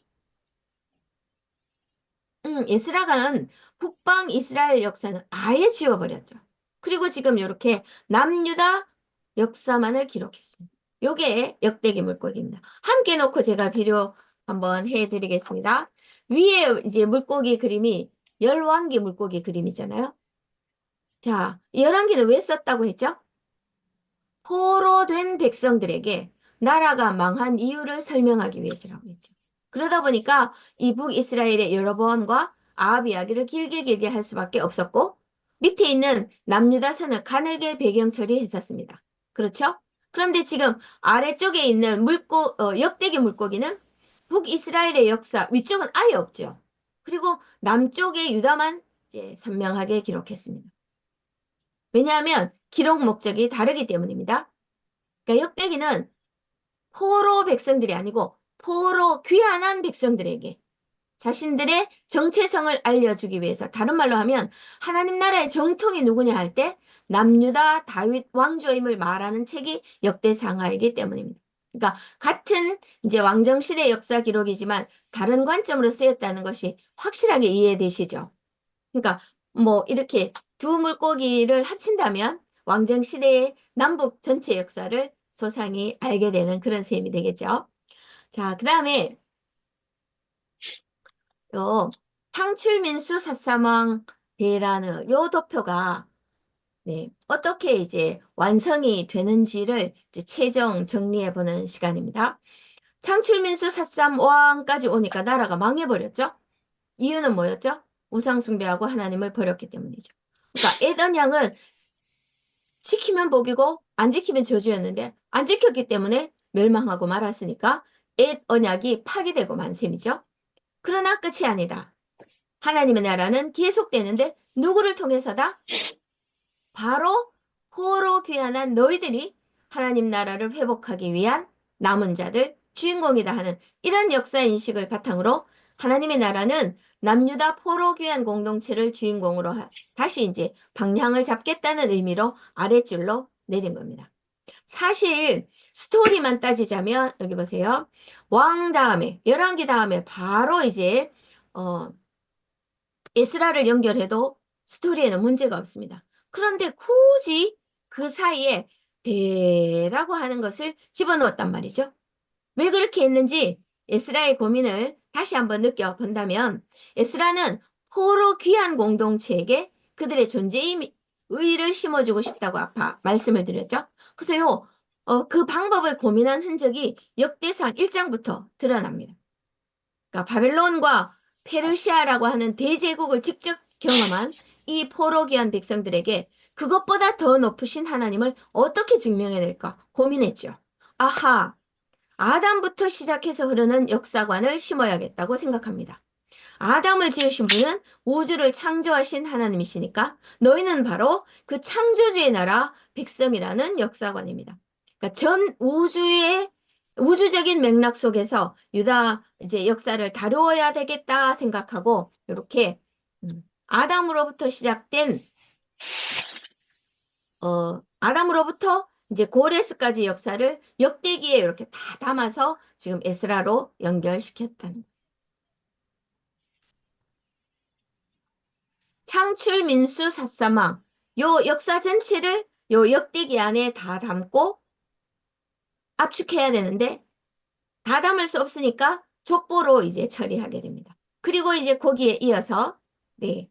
에스라가는 북방 이스라엘 역사는 아예 지워버렸죠. 그리고 지금 이렇게 남유다 역사만을 기록했습니다. 요게 역대기 물고기입니다. 함께 놓고 제가 비교 한번 해드리겠습니다. 위에 이제 물고기 그림이 열왕기 물고기 그림이잖아요. 자, 열왕기는 왜 썼다고 했죠? 포로된 백성들에게 나라가 망한 이유를 설명하기 위해서라고 했죠. 그러다 보니까 이 북이스라엘의 여로보암과 아합 이야기를 길게 할 수밖에 없었고 밑에 있는 남유다서는 가늘게 배경 처리했었습니다. 그렇죠? 그런데 지금 아래쪽에 있는 역대기 물고기는 북이스라엘의 역사 위쪽은 아예 없죠. 그리고 남쪽의 유다만 이제 선명하게 기록했습니다. 왜냐하면 기록 목적이 다르기 때문입니다. 그러니까 역대기는 포로 백성들이 아니고 포로 귀환한 백성들에게 자신들의 정체성을 알려주기 위해서, 다른 말로 하면 하나님 나라의 정통이 누구냐 할 때 남유다 다윗 왕조임을 말하는 책이 역대상하이기 때문입니다. 그러니까 같은 이제 왕정시대 역사 기록이지만 다른 관점으로 쓰였다는 것이 확실하게 이해되시죠? 그러니까 뭐 이렇게 두 물고기를 합친다면 왕정시대의 남북 전체 역사를 소상히 알게 되는 그런 셈이 되겠죠. 자, 그 다음에 요 탕출민수 사사망 대라는 요 도표가 어떻게 이제 완성이 되는지를 이제 최종 정리해 보는 시간입니다. 창출민수 사삼왕까지 오니까 나라가 망해버렸죠. 이유는 뭐였죠? 우상 숭배하고 하나님을 버렸기 때문이죠. 그러니까 에던양은 지키면 복이고 안 지키면 저주였는데 안 지켰기 때문에 멸망하고 말았으니까 엣 언약이 파기되고 만 셈이죠. 그러나 끝이 아니다. 하나님의 나라는 계속되는데 누구를 통해서다? 바로 포로 귀환한 너희들이 하나님 나라를 회복하기 위한 남은 자들, 주인공이다 하는 이런 역사 인식을 바탕으로 하나님의 나라는 남유다 포로 귀환 공동체를 주인공으로 다시 이제 방향을 잡겠다는 의미로 아랫줄로 내린 겁니다. 사실 스토리만 따지자면 여기 보세요. 왕 다음에 열왕기 다음에 바로 이제 에스라를 연결해도 스토리에는 문제가 없습니다. 그런데 굳이 그 사이에 대라고 하는 것을 집어넣었단 말이죠. 왜 그렇게 했는지 에스라의 고민을 다시 한번 느껴본다면 에스라는 포로 귀한 공동체에게 그들의 존재의 의의를 심어주고 싶다고 아까 말씀을 드렸죠. 그래서요, 그 방법을 고민한 흔적이 역대상 1장부터 드러납니다. 그러니까 바벨론과 페르시아라고 하는 대제국을 직접 경험한 이 포로 귀한 백성들에게 그것보다 더 높으신 하나님을 어떻게 증명해낼까 고민했죠. 아하, 아담부터 시작해서 흐르는 역사관을 심어야겠다고 생각합니다. 아담을 지으신 분은 우주를 창조하신 하나님이시니까 너희는 바로 그 창조주의 나라 백성이라는 역사관입니다. 그러니까 전 우주의 우주적인 맥락 속에서 유다 이제 역사를 다루어야 되겠다 생각하고 이렇게 아담으로부터 시작된 아담으로부터 이제 고레스까지 역사를 역대기에 이렇게 다 담아서 지금 에스라로 연결시켰다는 거예요. 창출, 민수, 사사망 요 역사 전체를 요 역대기 안에 다 담고 압축해야 되는데 다 담을 수 없으니까 족보로 이제 처리하게 됩니다. 그리고 이제 거기에 이어서 네,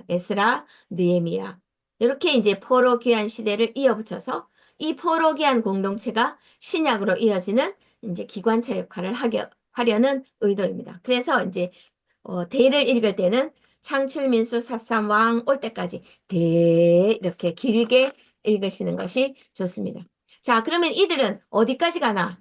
에스라, 느헤미야 이렇게 이제 포로 귀환 시대를 이어붙여서 이 포로 귀환 공동체가 신약으로 이어지는 이제 기관차 역할을 하려는 의도입니다. 그래서 이제 대를 읽을 때는 창출민수 사삼왕 올 때까지 대 이렇게 길게 읽으시는 것이 좋습니다. 자, 그러면 이들은 어디까지 가나?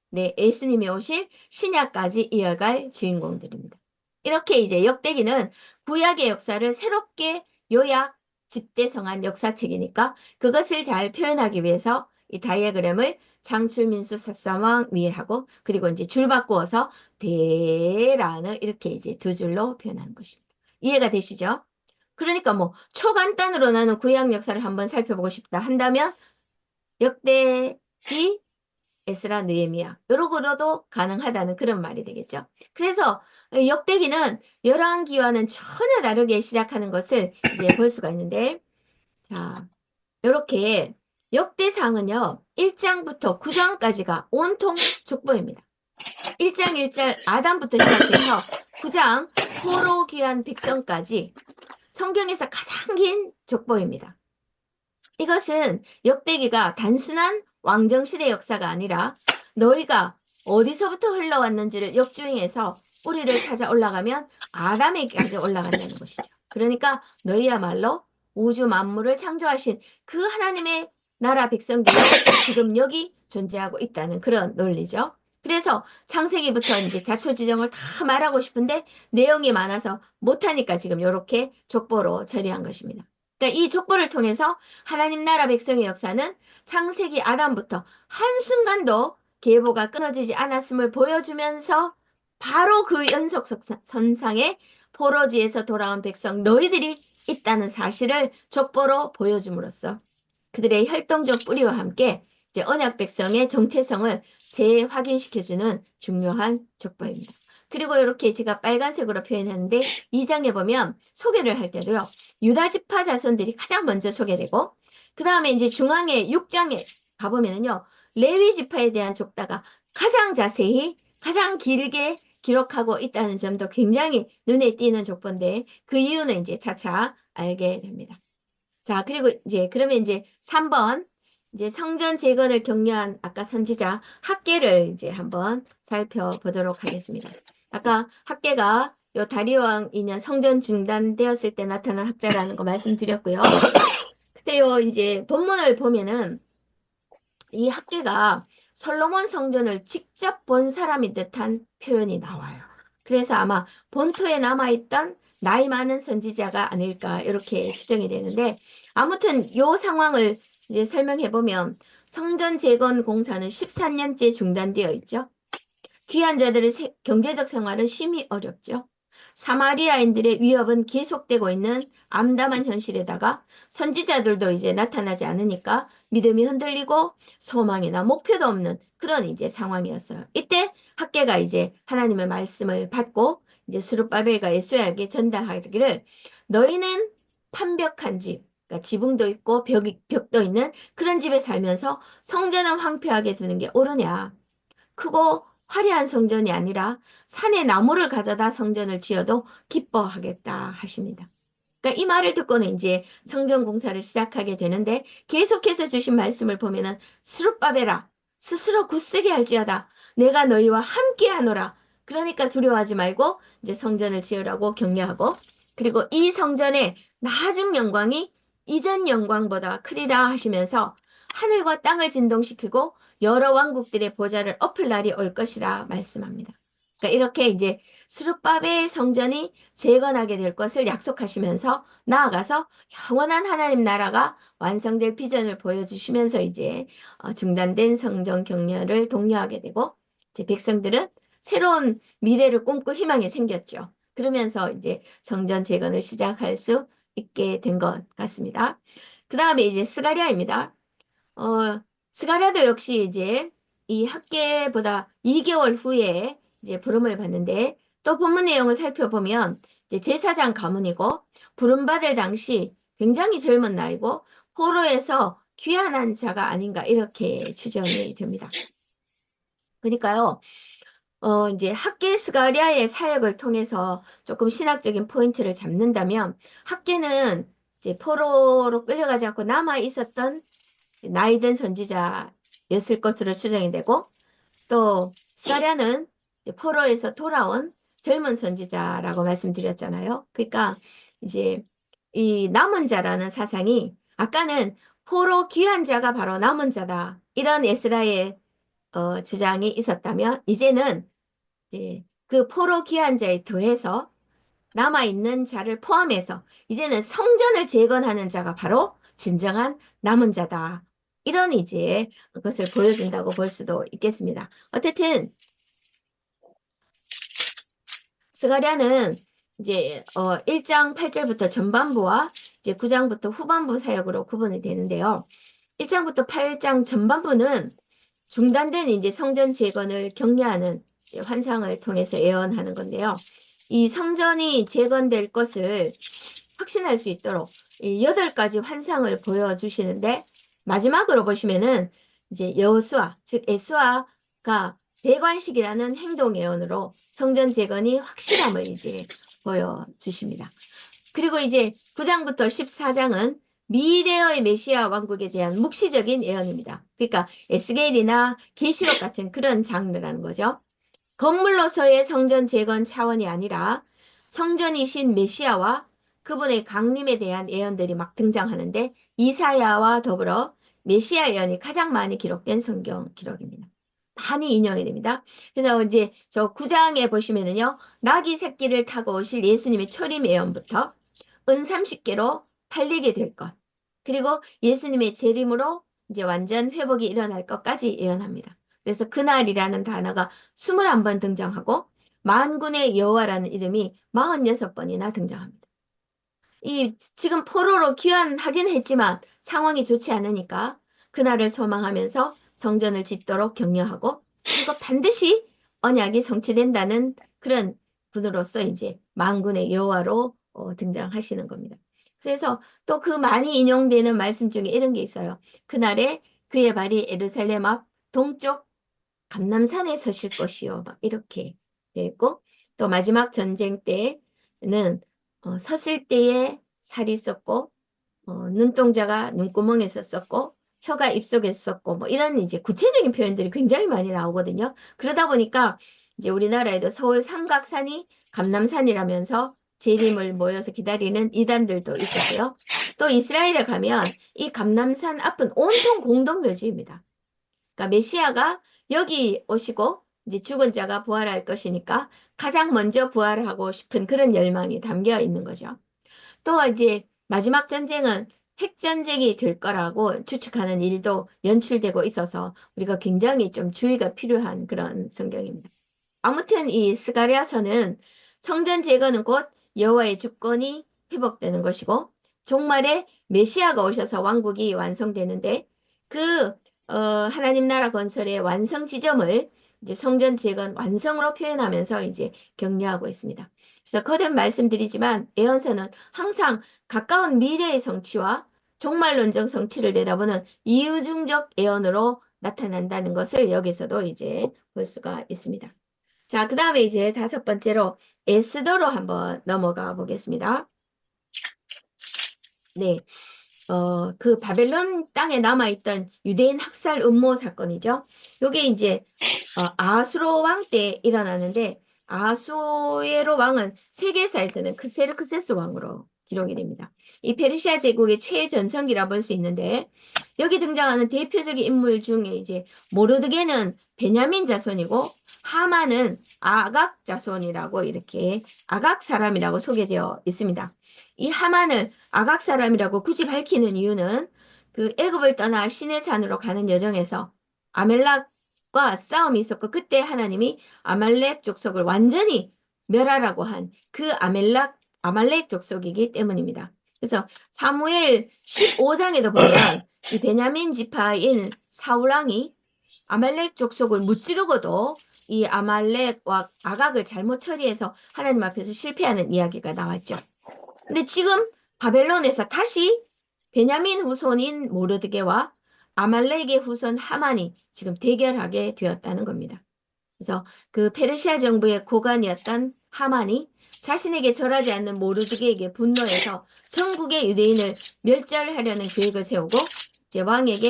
네, 예수님이 오실 신약까지 이어갈 주인공들입니다. 이렇게 이제 역대기는 구약의 역사를 새롭게 요약, 집대성한 역사책이니까 그것을 잘 표현하기 위해서 이 다이어그램을 장출민수 사사왕 위에 하고 그리고 이제 줄 바꾸어서 대라는 이렇게 이제 두 줄로 표현하는 것입니다. 이해가 되시죠? 그러니까 뭐 초간단으로 나는 구약 역사를 한번 살펴보고 싶다 한다면 역대기 에스라 느헤미야 요러고도 가능하다는 그런 말이 되겠죠. 그래서 역대기는 열왕기와는 전혀 다르게 시작하는 것을 이제 볼 수가 있는데 자 이렇게 역대상은요 1장부터 9장까지가 온통 족보입니다. 1장 1절 아담부터 시작해서 9장 포로 귀한 백성까지 성경에서 가장 긴 족보입니다. 이것은 역대기가 단순한 왕정시대 역사가 아니라 너희가 어디서부터 흘러왔는지를 역주행해서 뿌리를 찾아 올라가면 아담에게까지 올라간다는 것이죠. 그러니까 너희야말로 우주 만물을 창조하신 그 하나님의 나라 백성들이 지금 여기 존재하고 있다는 그런 논리죠. 그래서 창세기부터 이제 자초지정을 다 말하고 싶은데 내용이 많아서 못하니까 지금 이렇게 족보로 처리한 것입니다. 그러니까 이 족보를 통해서 하나님 나라 백성의 역사는 창세기 아담부터 한순간도 계보가 끊어지지 않았음을 보여주면서 바로 그 연속선상에 포로지에서 돌아온 백성 너희들이 있다는 사실을 족보로 보여줌으로써 그들의 혈통적 뿌리와 함께 이제 언약 백성의 정체성을 재확인시켜주는 중요한 족보입니다. 그리고 이렇게 제가 빨간색으로 표현했는데 2장에 보면 소개를 할 때도요. 유다 지파 자손들이 가장 먼저 소개되고 그 다음에 이제 중앙에 6장에 가보면은요. 레위 지파에 대한 족다가 가장 자세히 가장 길게 기록하고 있다는 점도 굉장히 눈에 띄는 족보인데 그 이유는 이제 차차 알게 됩니다. 자, 그리고 이제 그러면 이제 3번 이제 성전 재건을 격려한 아까 선지자 학계를 이제 한번 살펴보도록 하겠습니다. 아까 학계가 요 다리왕 2년 성전 중단되었을 때 나타난 학자라는 거 말씀드렸고요. 그때요 이제 본문을 보면은 이 학계가 솔로몬 성전을 직접 본 사람인 듯한 표현이 나와요. 그래서 아마 본토에 남아있던 나이 많은 선지자가 아닐까 이렇게 추정이 되는데 아무튼 요 상황을 이제 설명해 보면 성전 재건 공사는 14년째 중단되어 있죠. 귀한 자들의 경제적 생활은 심히 어렵죠. 사마리아인들의 위협은 계속되고 있는 암담한 현실에다가 선지자들도 이제 나타나지 않으니까 믿음이 흔들리고 소망이나 목표도 없는 그런 이제 상황이었어요. 이때 학계가 이제 하나님의 말씀을 받고 이제 스룹바벨과 예수야에게 전달하기를 너희는 판벽한 집, 그러니까 지붕도 있고 벽도 있는 그런 집에 살면서 성전을 황폐하게 두는 게 옳으냐. 크고 화려한 성전이 아니라 산에 나무를 가져다 성전을 지어도 기뻐하겠다 하십니다. 그러니까 이 말을 듣고는 이제 성전 공사를 시작하게 되는데 계속해서 주신 말씀을 보면은 스룹바벨아 스스로 굳세게 할지어다 내가 너희와 함께 하노라. 그러니까 두려워하지 말고 이제 성전을 지으라고 격려하고 그리고 이 성전의 나중 영광이 이전 영광보다 크리라 하시면서 하늘과 땅을 진동시키고 여러 왕국들의 보좌를 엎을 날이 올 것이라 말씀합니다. 그러니까 이렇게 이제 스룹바벨 성전이 재건하게 될 것을 약속하시면서 나아가서 영원한 하나님 나라가 완성될 비전을 보여주시면서 이제 중단된 성전 격려를 독려하게 되고 이제 백성들은 새로운 미래를 꿈꿀 희망이 생겼죠. 그러면서 이제 성전 재건을 시작할 수 있게 된 것 같습니다. 그 다음에 이제 스가랴입니다. 스가랴도 역시 이제 이 학계보다 2개월 후에 이제 부름을 받는데 또 본문 내용을 살펴보면 이제 제사장 가문이고 부름받을 당시 굉장히 젊은 나이고 포로에서 귀환한 자가 아닌가 이렇게 추정이 됩니다. 그러니까요, 이제 학계 스가랴의 사역을 통해서 조금 신학적인 포인트를 잡는다면 학계는 이제 포로로 끌려가지 않고 남아 있었던 나이든 선지자였을 것으로 추정이 되고 또 스가랴는 포로에서 돌아온 젊은 선지자라고 말씀드렸잖아요. 그러니까 이제 이 남은 자라는 사상이 아까는 포로 귀한 자가 바로 남은 자다. 이런 에스라의 주장이 있었다면 이제는 그 포로 귀한 자에 더해서 남아있는 자를 포함해서 이제는 성전을 재건하는 자가 바로 진정한 남은 자다. 이런 이제 것을 보여준다고 볼 수도 있겠습니다. 어쨌든 스가랴는 이제 1장 8절부터 전반부와 이제 9장부터 후반부 사역으로 구분이 되는데요. 1장부터 8장 전반부는 중단된 이제 성전 재건을 격려하는 환상을 통해서 예언하는 건데요. 이 성전이 재건될 것을 확신할 수 있도록 8가지 환상을 보여주시는데 마지막으로 보시면은 이제 여호수아, 즉 에스라가 대관식이라는 행동 예언으로 성전 재건이 확실함을 이제 보여주십니다. 그리고 이제 9장부터 14장은 미래의 메시아 왕국에 대한 묵시적인 예언입니다. 그러니까 에스겔이나 계시록 같은 그런 장르라는 거죠. 건물로서의 성전 재건 차원이 아니라 성전이신 메시아와 그분의 강림에 대한 예언들이 막 등장하는데 이사야와 더불어 메시아 예언이 가장 많이 기록된 성경 기록입니다. 많이 인용이 됩니다. 그래서 이제 저 9장에 보시면은요. 나귀 새끼를 타고 오실 예수님의 초림 예언부터 은 30개로 팔리게 될 것. 그리고 예수님의 재림으로 이제 완전 회복이 일어날 것까지 예언합니다. 그래서 그날이라는 단어가 21번 등장하고 만군의 여호와라는 이름이 46번이나 등장합니다. 이 지금 포로로 귀환하긴 했지만 상황이 좋지 않으니까 그날을 소망하면서 성전을 짓도록 격려하고 그리고 반드시 언약이 성취된다는 그런 분으로서 이제 만군의 여호와로 등장하시는 겁니다. 그래서 또 그 많이 인용되는 말씀 중에 이런 게 있어요. 그날에 그의 발이 예루살렘 앞 동쪽 감람산에 서실 것이요. 막 이렇게 되어 있고 또 마지막 전쟁 때는 섰을 때에 살이 썼고 눈동자가 눈구멍에서 썼고 혀가 입속에서 썼고 뭐 이런 이제 구체적인 표현들이 굉장히 많이 나오거든요. 그러다 보니까 이제 우리나라에도 서울 삼각산이 감람산이라면서 재림을 모여서 기다리는 이단들도 있었고요. 또 이스라엘에 가면 이 감람산 앞은 온통 공동묘지입니다. 그러니까 메시아가 여기 오시고 이제 죽은 자가 부활할 것이니까 가장 먼저 부활하고 싶은 그런 열망이 담겨 있는 거죠. 또 이제 마지막 전쟁은 핵전쟁이 될 거라고 추측하는 일도 연출되고 있어서 우리가 굉장히 좀 주의가 필요한 그런 성경입니다. 아무튼 이 스가랴서는 성전 재건은 곧 여호와의 주권이 회복되는 것이고 종말에 메시아가 오셔서 왕국이 완성되는데 그 하나님 나라 건설의 완성 지점을 이제 성전 재건 완성으로 표현하면서 이제 격려하고 있습니다. 그래서 거듭 말씀드리지만 예언서는 항상 가까운 미래의 성취와 종말론적 성취를 내다보는 이유중적 예언으로 나타난다는 것을 여기서도 이제 볼 수가 있습니다. 자, 그 다음에 이제 5번째로 에스더로 한번 넘어가 보겠습니다. 네. 그 바벨론 땅에 남아있던 유대인 학살 음모 사건이죠. 요게 이제 아수로 왕 때 일어나는데 아수에로 왕은 세계사에서는 크세르크세스 왕으로 기록이 됩니다. 이 페르시아 제국의 최전성기라 볼 수 있는데 여기 등장하는 대표적인 인물 중에 이제 모르드게는 베냐민 자손이고 하만은 아각 자손이라고 이렇게 아각 사람이라고 소개되어 있습니다. 이 하만을 아각 사람이라고 굳이 밝히는 이유는 그 애굽을 떠나 시내산으로 가는 여정에서 아멜렉과 싸움이 있었고 그때 하나님이 아말렉 족속을 완전히 멸하라고 한 그 아말렉 족속이기 때문입니다. 그래서 사무엘 15장에도 보면 이 베냐민 지파인 사울왕이 아말렉 족속을 무찌르고도 이 아말렉과 아각을 잘못 처리해서 하나님 앞에서 실패하는 이야기가 나왔죠. 근데 지금 바벨론에서 다시 베냐민 후손인 모르드게와 아말렉의 후손 하만이 지금 대결하게 되었다는 겁니다. 그래서 그 페르시아 정부의 고관이었던 하만이 자신에게 절하지 않는 모르드게에게 분노해서 전국의 유대인을 멸절하려는 계획을 세우고 이제 왕에게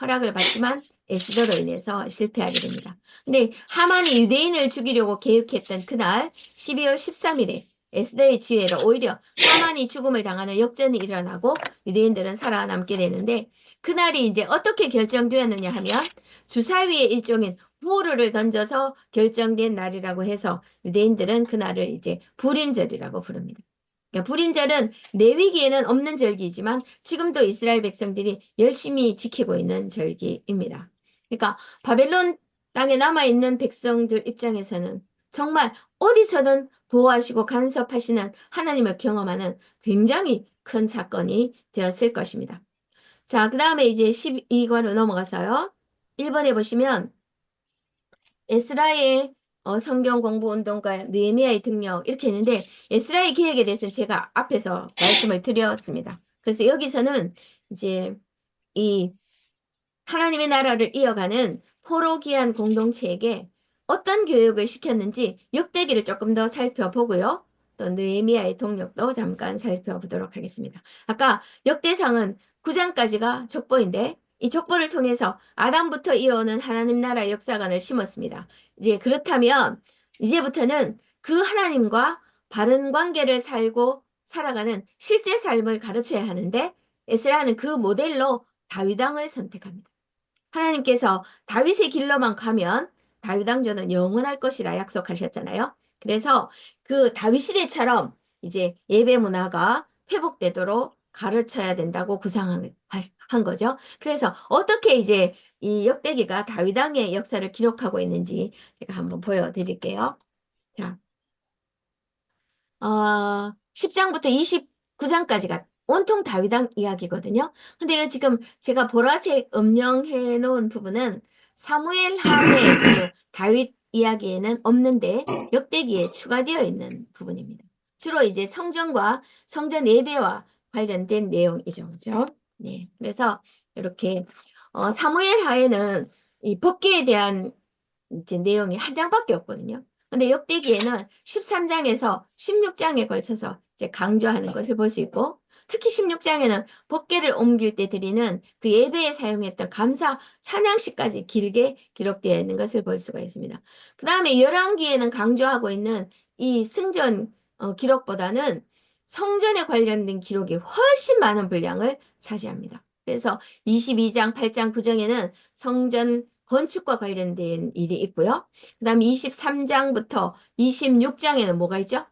허락을 받지만 에스더로 인해서 실패하게 됩니다. 근데 하만이 유대인을 죽이려고 계획했던 그날 12월 13일에 에스더의 지혜로 오히려 하만이 죽음을 당하는 역전이 일어나고 유대인들은 살아남게 되는데 그날이 이제 어떻게 결정되었느냐 하면 주사위의 일종인 부르를 던져서 결정된 날이라고 해서 유대인들은 그날을 이제 불임절이라고 부릅니다. 그러니까 불임절은 레위기에는 없는 절기이지만 지금도 이스라엘 백성들이 열심히 지키고 있는 절기입니다. 그러니까 바벨론 땅에 남아있는 백성들 입장에서는 정말 어디서든 보호하시고 간섭하시는 하나님을 경험하는 굉장히 큰 사건이 되었을 것입니다. 자, 그 다음에 이제 12과로 넘어가서요. 1번에 보시면 에스라의 성경 공부 운동과 느헤미야의 등력 이렇게 했는데 에스라의 기획에 대해서는 제가 앞에서 말씀을 드렸습니다. 그래서 여기서는 이제 이 하나님의 나라를 이어가는 포로기한 공동체에게 어떤 교육을 시켰는지 역대기를 조금 더 살펴보고요. 또 느헤미야의 동력도 잠깐 살펴보도록 하겠습니다. 아까 역대상은 9장까지가 족보인데 이 족보를 통해서 아담부터 이어오는 하나님 나라의 역사관을 심었습니다. 이제 그렇다면 이제부터는 그 하나님과 바른 관계를 살고 살아가는 실제 삶을 가르쳐야 하는데 에스라는 그 모델로 다윗 왕을 선택합니다. 하나님께서 다윗의 길로만 가면 다윗 왕조는 영원할 것이라 약속하셨잖아요. 그래서 그 다윗 시대처럼 이제 예배 문화가 회복되도록 가르쳐야 된다고 구상한 거죠. 그래서 어떻게 이제 이 역대기가 다윗 왕의 역사를 기록하고 있는지 제가 한번 보여드릴게요. 자, 10장부터 29장까지가 온통 다윗왕 이야기거든요. 근데 지금 제가 보라색 음영해 놓은 부분은 사무엘 하의 그 다윗 이야기에는 없는데 역대기에 추가되어 있는 부분입니다. 주로 이제 성전과 성전 예배와 관련된 내용이죠. 그죠? 네. 그래서 이렇게 사무엘 하에는 이 법궤에 대한 이제 내용이 한 장밖에 없거든요. 근데 역대기에는 13장에서 16장에 걸쳐서 이제 강조하는 것을 볼 수 있고, 특히 16장에는 법궤를 옮길 때 드리는 그 예배에 사용했던 감사 찬양식까지 길게 기록되어 있는 것을 볼 수가 있습니다. 그 다음에 열왕기에는 강조하고 있는 이 승전 기록보다는 성전에 관련된 기록이 훨씬 많은 분량을 차지합니다. 그래서 22장, 8장, 9장에는 성전 건축과 관련된 일이 있고요. 그 다음에 23장부터 26장에는 뭐가 있죠?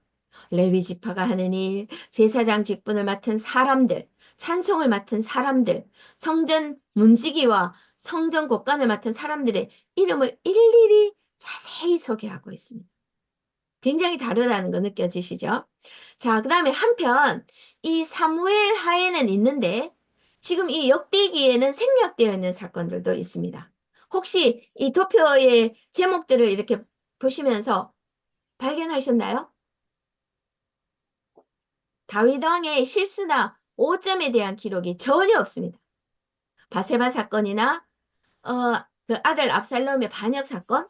레위 지파가 하는 일, 제사장 직분을 맡은 사람들, 찬송을 맡은 사람들, 성전 문지기와 성전 곳간을 맡은 사람들의 이름을 일일이 자세히 소개하고 있습니다. 굉장히 다르다는 거 느껴지시죠? 자, 그 다음에 한편 이 사무엘 하에는 있는데 지금 이 역대기에는 생략되어 있는 사건들도 있습니다. 혹시 이 도표의 제목들을 이렇게 보시면서 발견하셨나요? 다윗 왕의 실수나 오점에 대한 기록이 전혀 없습니다. 바세바 사건이나 그 아들 압살롬의 반역 사건,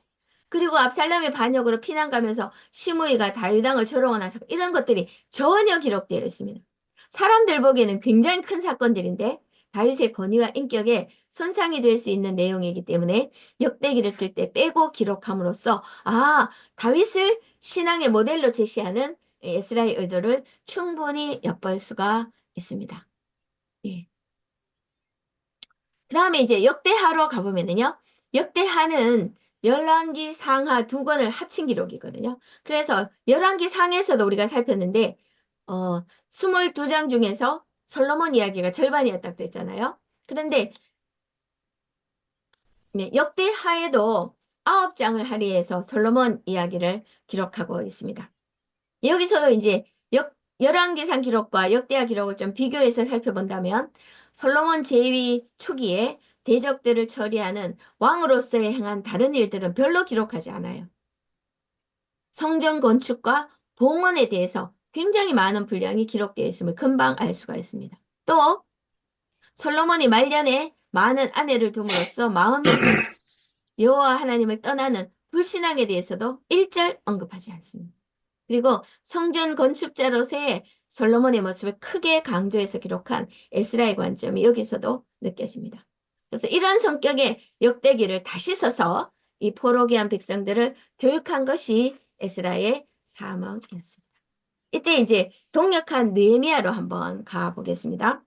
그리고 압살롬의 반역으로 피난 가면서 시므이가 다윗 왕을 조롱하는 사건, 이런 것들이 전혀 기록되어 있습니다. 사람들 보기에는 굉장히 큰 사건들인데 다윗의 권위와 인격에 손상이 될 수 있는 내용이기 때문에 역대기를 쓸 때 빼고 기록함으로써 다윗을 신앙의 모델로 제시하는 에스라의 의도를 충분히 엿볼 수가 있습니다. 예. 그 다음에 이제 역대하로 가보면은요. 역대하는 열왕기 상하 두 권을 합친 기록이거든요. 그래서 열왕기 상에서도 우리가 살폈는데 22장 중에서 솔로몬 이야기가 절반이었다고 그랬잖아요. 그런데 네, 역대하에도 9장을 할애해서 솔로몬 이야기를 기록하고 있습니다. 여기서도 이제 열왕기상 기록과 역대하 기록을 좀 비교해서 살펴본다면 솔로몬 제위 초기에 대적들을 처리하는 왕으로서의 행한 다른 일들은 별로 기록하지 않아요. 성전 건축과 봉헌에 대해서 굉장히 많은 분량이 기록되어 있음을 금방 알 수가 있습니다. 또 솔로몬이 말년에 많은 아내를 둠으로써 마음이 여호와 하나님을 떠나는 불신앙에 대해서도 일절 언급하지 않습니다. 그리고 성전 건축자로서의 솔로몬의 모습을 크게 강조해서 기록한 에스라의 관점이 여기서도 느껴집니다. 그래서 이런 성격의 역대기를 다시 써서 이 포로기한 백성들을 교육한 것이 에스라의 사명이었습니다. 이때 이제 동역한 느헤미야로 한번 가보겠습니다.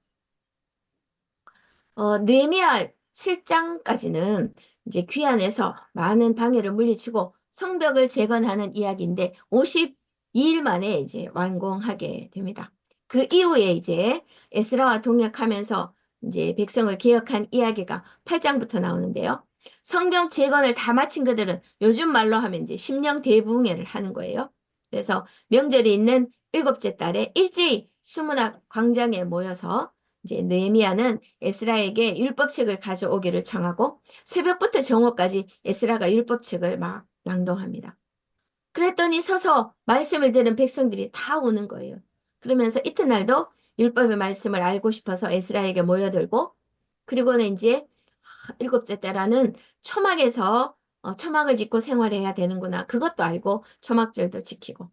느헤미야 7장까지는 이제 귀환해서 많은 방해를 물리치고 성벽을 재건하는 이야기인데 52일 만에 이제 완공하게 됩니다. 그 이후에 이제 에스라와 동역하면서 이제 백성을 개혁한 이야기가 8장부터 나오는데요. 성벽 재건을 다 마친 그들은 요즘 말로 하면 이제 심령 대부흥회를 하는 거예요. 그래서 명절이 있는 일곱째 달에 일제히 수문학 광장에 모여서 이제 느헤미야는 에스라에게 율법책을 가져오기를 청하고 새벽부터 정오까지 에스라가 율법책을 막 낭독합니다. 그랬더니 서서 말씀을 들은 백성들이 다 우는 거예요. 그러면서 이튿날도 율법의 말씀을 알고 싶어서 에스라에게 모여들고 그리고는 이제 일곱째 때라는 초막에서 초막을 짓고 생활해야 되는구나. 그것도 알고 초막절도 지키고.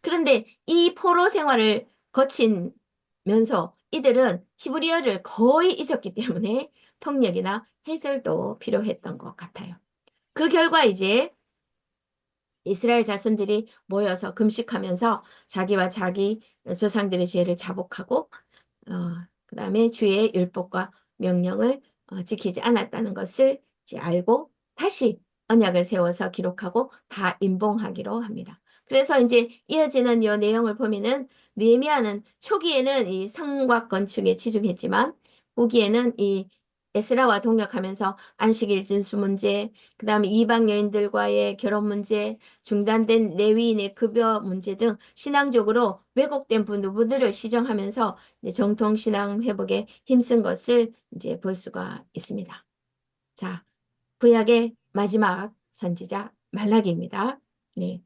그런데 이 포로 생활을 거치면서 이들은 히브리어를 거의 잊었기 때문에 통역이나 해설도 필요했던 것 같아요. 그 결과 이제 이스라엘 자손들이 모여서 금식하면서 자기와 자기 조상들의 죄를 자복하고 그 다음에 주의 율법과 명령을 지키지 않았다는 것을 이제 알고 다시 언약을 세워서 기록하고 다 임봉하기로 합니다. 그래서 이제 이어지는 이 내용을 보면은 느헤미야는 초기에는 이 성곽 건축에 치중했지만 후기에는 이 에스라와 동역하면서 안식일 진수 문제, 그 다음에 이방 여인들과의 결혼 문제, 중단된 레위인의 급여 문제 등 신앙적으로 왜곡된 부분들을 시정하면서 정통 신앙 회복에 힘쓴 것을 이제 볼 수가 있습니다. 자, 구약의 마지막 선지자 말라기입니다. 네.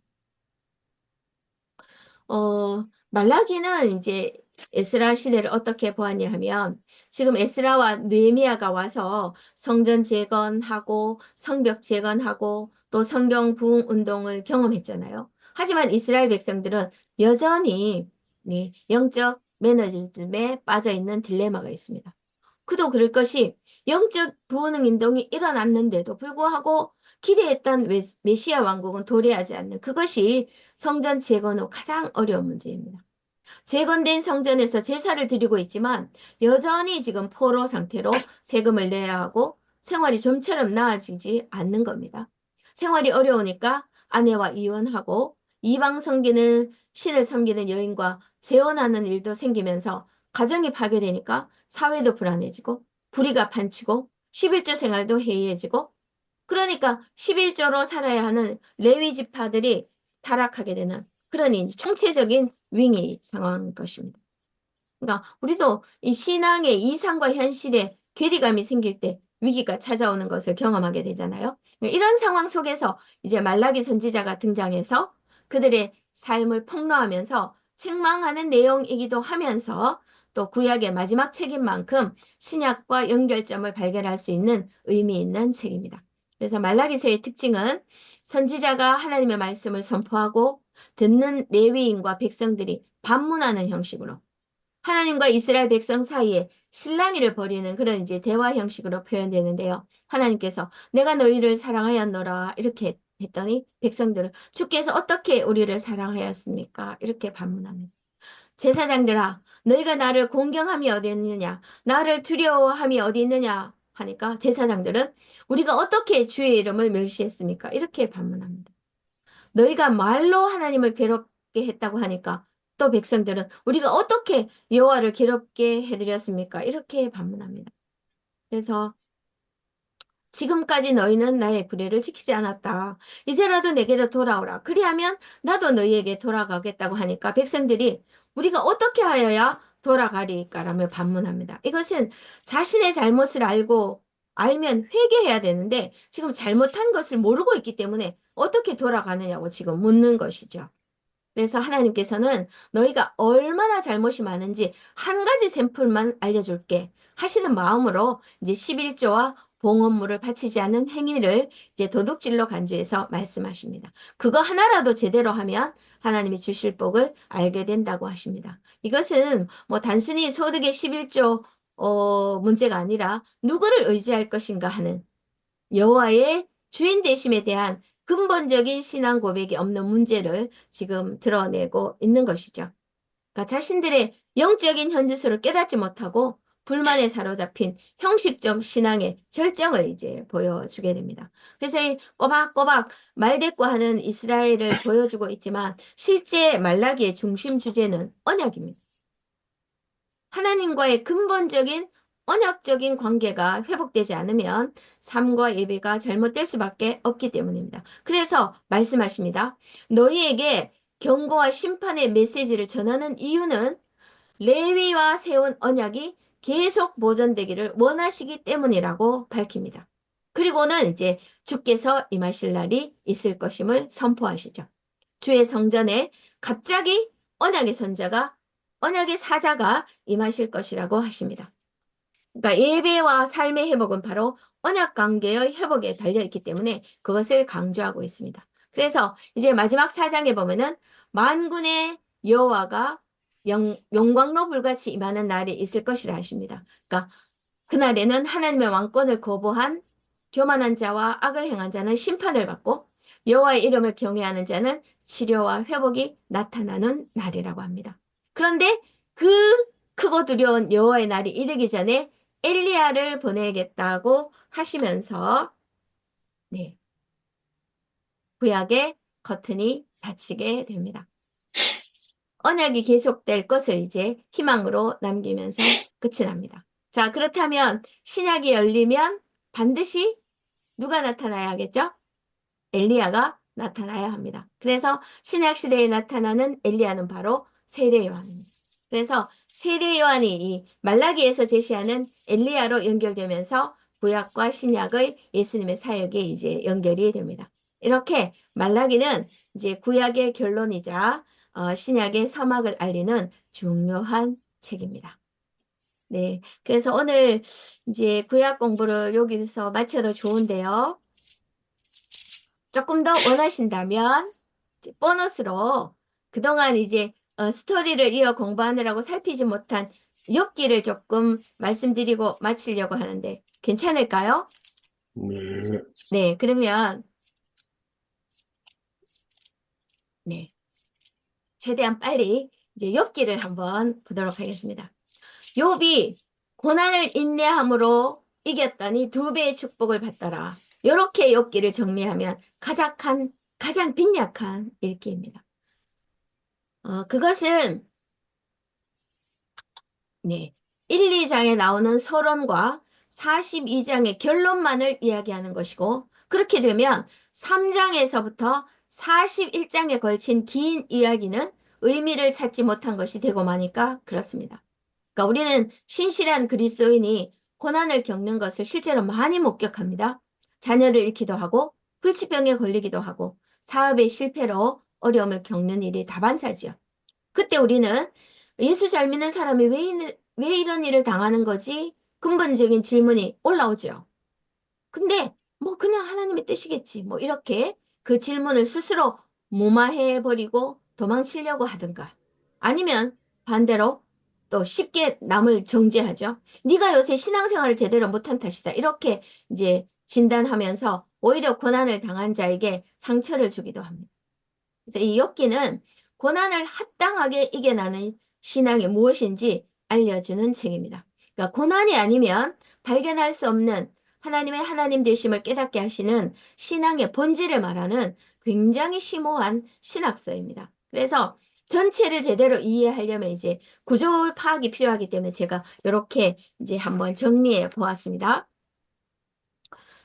말라기는 이제 에스라 시대를 어떻게 보았냐 하면 지금 에스라와 느헤미야가 와서 성전 재건하고 성벽 재건하고 또 성경 부흥 운동을 경험했잖아요. 하지만 이스라엘 백성들은 여전히 네, 영적 매너리즘에 빠져 있는 딜레마가 있습니다. 그도 그럴 것이 영적 부흥 운동이 일어났는데도 불구하고 기대했던 메시아 왕국은 도래하지 않는 그것이 성전 재건 후 가장 어려운 문제입니다. 재건된 성전에서 제사를 드리고 있지만 여전히 지금 포로 상태로 세금을 내야 하고 생활이 좀처럼 나아지지 않는 겁니다. 생활이 어려우니까 아내와 이혼하고 이방 섬기는 신을 섬기는 여인과 재혼하는 일도 생기면서 가정이 파괴되니까 사회도 불안해지고 불의가 판치고 11조 생활도 해이해지고 그러니까 11조로 살아야 하는 레위 지파들이 타락하게 되는 그런 이제 총체적인 윙이 상황인 것입니다. 그러니까 우리도 이 신앙의 이상과 현실에 괴리감이 생길 때 위기가 찾아오는 것을 경험하게 되잖아요. 이런 상황 속에서 이제 말라기 선지자가 등장해서 그들의 삶을 폭로하면서 책망하는 내용이기도 하면서 또 구약의 마지막 책인 만큼 신약과 연결점을 발견할 수 있는 의미 있는 책입니다. 그래서 말라기서의 특징은 선지자가 하나님의 말씀을 선포하고 듣는 레위인과 백성들이 반문하는 형식으로 하나님과 이스라엘 백성 사이에 실랑이를 벌이는 그런 이제 대화 형식으로 표현되는데요. 하나님께서 내가 너희를 사랑하였노라 이렇게 했더니 백성들은 주께서 어떻게 우리를 사랑하였습니까? 이렇게 반문합니다. 제사장들아, 너희가 나를 공경함이 어디 있느냐? 나를 두려워함이 어디 있느냐? 하니까 제사장들은 우리가 어떻게 주의 이름을 멸시했습니까? 이렇게 반문합니다. 너희가 말로 하나님을 괴롭게 했다고 하니까 또 백성들은 우리가 어떻게 여호와를 괴롭게 해드렸습니까? 이렇게 반문합니다. 그래서 지금까지 너희는 나의 규례를 지키지 않았다. 이제라도 내게로 돌아오라. 그리하면 나도 너희에게 돌아가겠다고 하니까 백성들이 우리가 어떻게 하여야 돌아가리까라며 반문합니다. 이것은 자신의 잘못을 알면 회개해야 되는데 지금 잘못한 것을 모르고 있기 때문에 어떻게 돌아가느냐고 지금 묻는 것이죠. 그래서 하나님께서는 너희가 얼마나 잘못이 많은지 한 가지 샘플만 알려줄게 하시는 마음으로 이제 11조와 봉헌물을 바치지 않는 행위를 이제 도둑질로 간주해서 말씀하십니다. 그거 하나라도 제대로 하면 하나님이 주실 복을 알게 된다고 하십니다. 이것은 뭐 단순히 소득의 11조 문제가 아니라 누구를 의지할 것인가 하는 여호와의 주인 되심에 대한 근본적인 신앙 고백이 없는 문제를 지금 드러내고 있는 것이죠. 그러니까 자신들의 영적인 현주소를 깨닫지 못하고 불만에 사로잡힌 형식적 신앙의 절정을 이제 보여주게 됩니다. 그래서 이 꼬박꼬박 말대꾸하는 이스라엘을 보여주고 있지만 실제 말라기의 중심 주제는 언약입니다. 하나님과의 근본적인 언약적인 관계가 회복되지 않으면 삶과 예배가 잘못될 수밖에 없기 때문입니다. 그래서 말씀하십니다. 너희에게 경고와 심판의 메시지를 전하는 이유는 레위와 세운 언약이 계속 보존되기를 원하시기 때문이라고 밝힙니다. 그리고는 이제 주께서 임하실 날이 있을 것임을 선포하시죠. 주의 성전에 갑자기 언약의 선자가 언약의 사자가 임하실 것이라고 하십니다. 그러니까 예배와 삶의 회복은 바로 언약 관계의 회복에 달려있기 때문에 그것을 강조하고 있습니다. 그래서 이제 마지막 4장에 보면은 만군의 여호와가 영광로 불같이 임하는 날이 있을 것이라 하십니다. 그러니까 그날에는 하나님의 왕권을 거부한 교만한 자와 악을 행한 자는 심판을 받고 여호와의 이름을 경외하는 자는 치료와 회복이 나타나는 날이라고 합니다. 그런데 그 크고 두려운 여호와의 날이 이르기 전에 엘리야를 보내겠다고 하시면서 네, 구약의 커튼이 닫히게 됩니다. 언약이 계속될 것을 이제 희망으로 남기면서 끝이 납니다. 자, 그렇다면 신약이 열리면 반드시 누가 나타나야 하겠죠? 엘리야가 나타나야 합니다. 그래서 신약 시대에 나타나는 엘리야는 바로 세례 요한입니다. 그래서 세례 요한이 이 말라기에서 제시하는 엘리야로 연결되면서 구약과 신약의 예수님의 사역에 이제 연결이 됩니다. 이렇게 말라기는 이제 구약의 결론이자 신약의 서막을 알리는 중요한 책입니다. 네, 그래서 오늘 이제 구약 공부를 여기서 마쳐도 좋은데요. 조금 더 원하신다면 보너스로 그동안 이제 스토리를 이어 공부하느라고 살피지 못한 욥기를 조금 말씀드리고 마치려고 하는데 괜찮을까요? 네. 네, 그러면 네, 최대한 빨리 이제 욥기를 한번 보도록 하겠습니다. 욥이 고난을 인내함으로 이겼더니 2배의 축복을 받더라. 이렇게 욥기를 정리하면 가장 빈약한 읽기입니다. 그것은 네, 1, 2장에 나오는 서론과 42장의 결론만을 이야기하는 것이고 그렇게 되면 3장에서부터 41장에 걸친 긴 이야기는 의미를 찾지 못한 것이 되고 마니까 그렇습니다. 그러니까 우리는 신실한 그리스도인이 고난을 겪는 것을 실제로 많이 목격합니다. 자녀를 잃기도 하고 불치병에 걸리기도 하고 사업의 실패로 어려움을 겪는 일이 다반사지요. 그때 우리는 예수 잘 믿는 사람이 왜 이런 일을 당하는 거지? 근본적인 질문이 올라오죠. 근데 뭐 그냥 하나님의 뜻이겠지. 뭐 이렇게 그 질문을 스스로 무마해버리고 도망치려고 하든가 아니면 반대로 또 쉽게 남을 정죄하죠. 네가 요새 신앙생활을 제대로 못한 탓이다. 이렇게 이제 진단하면서 오히려 고난을 당한 자에게 상처를 주기도 합니다. 그래서 이 욥기는 고난을 합당하게 이겨나는 신앙이 무엇인지 알려주는 책입니다. 그러니까 고난이 아니면 발견할 수 없는 하나님의 하나님 되심을 깨닫게 하시는 신앙의 본질을 말하는 굉장히 심오한 신학서입니다. 그래서 전체를 제대로 이해하려면 이제 구조 파악이 필요하기 때문에 제가 이렇게 이제 한번 정리해 보았습니다.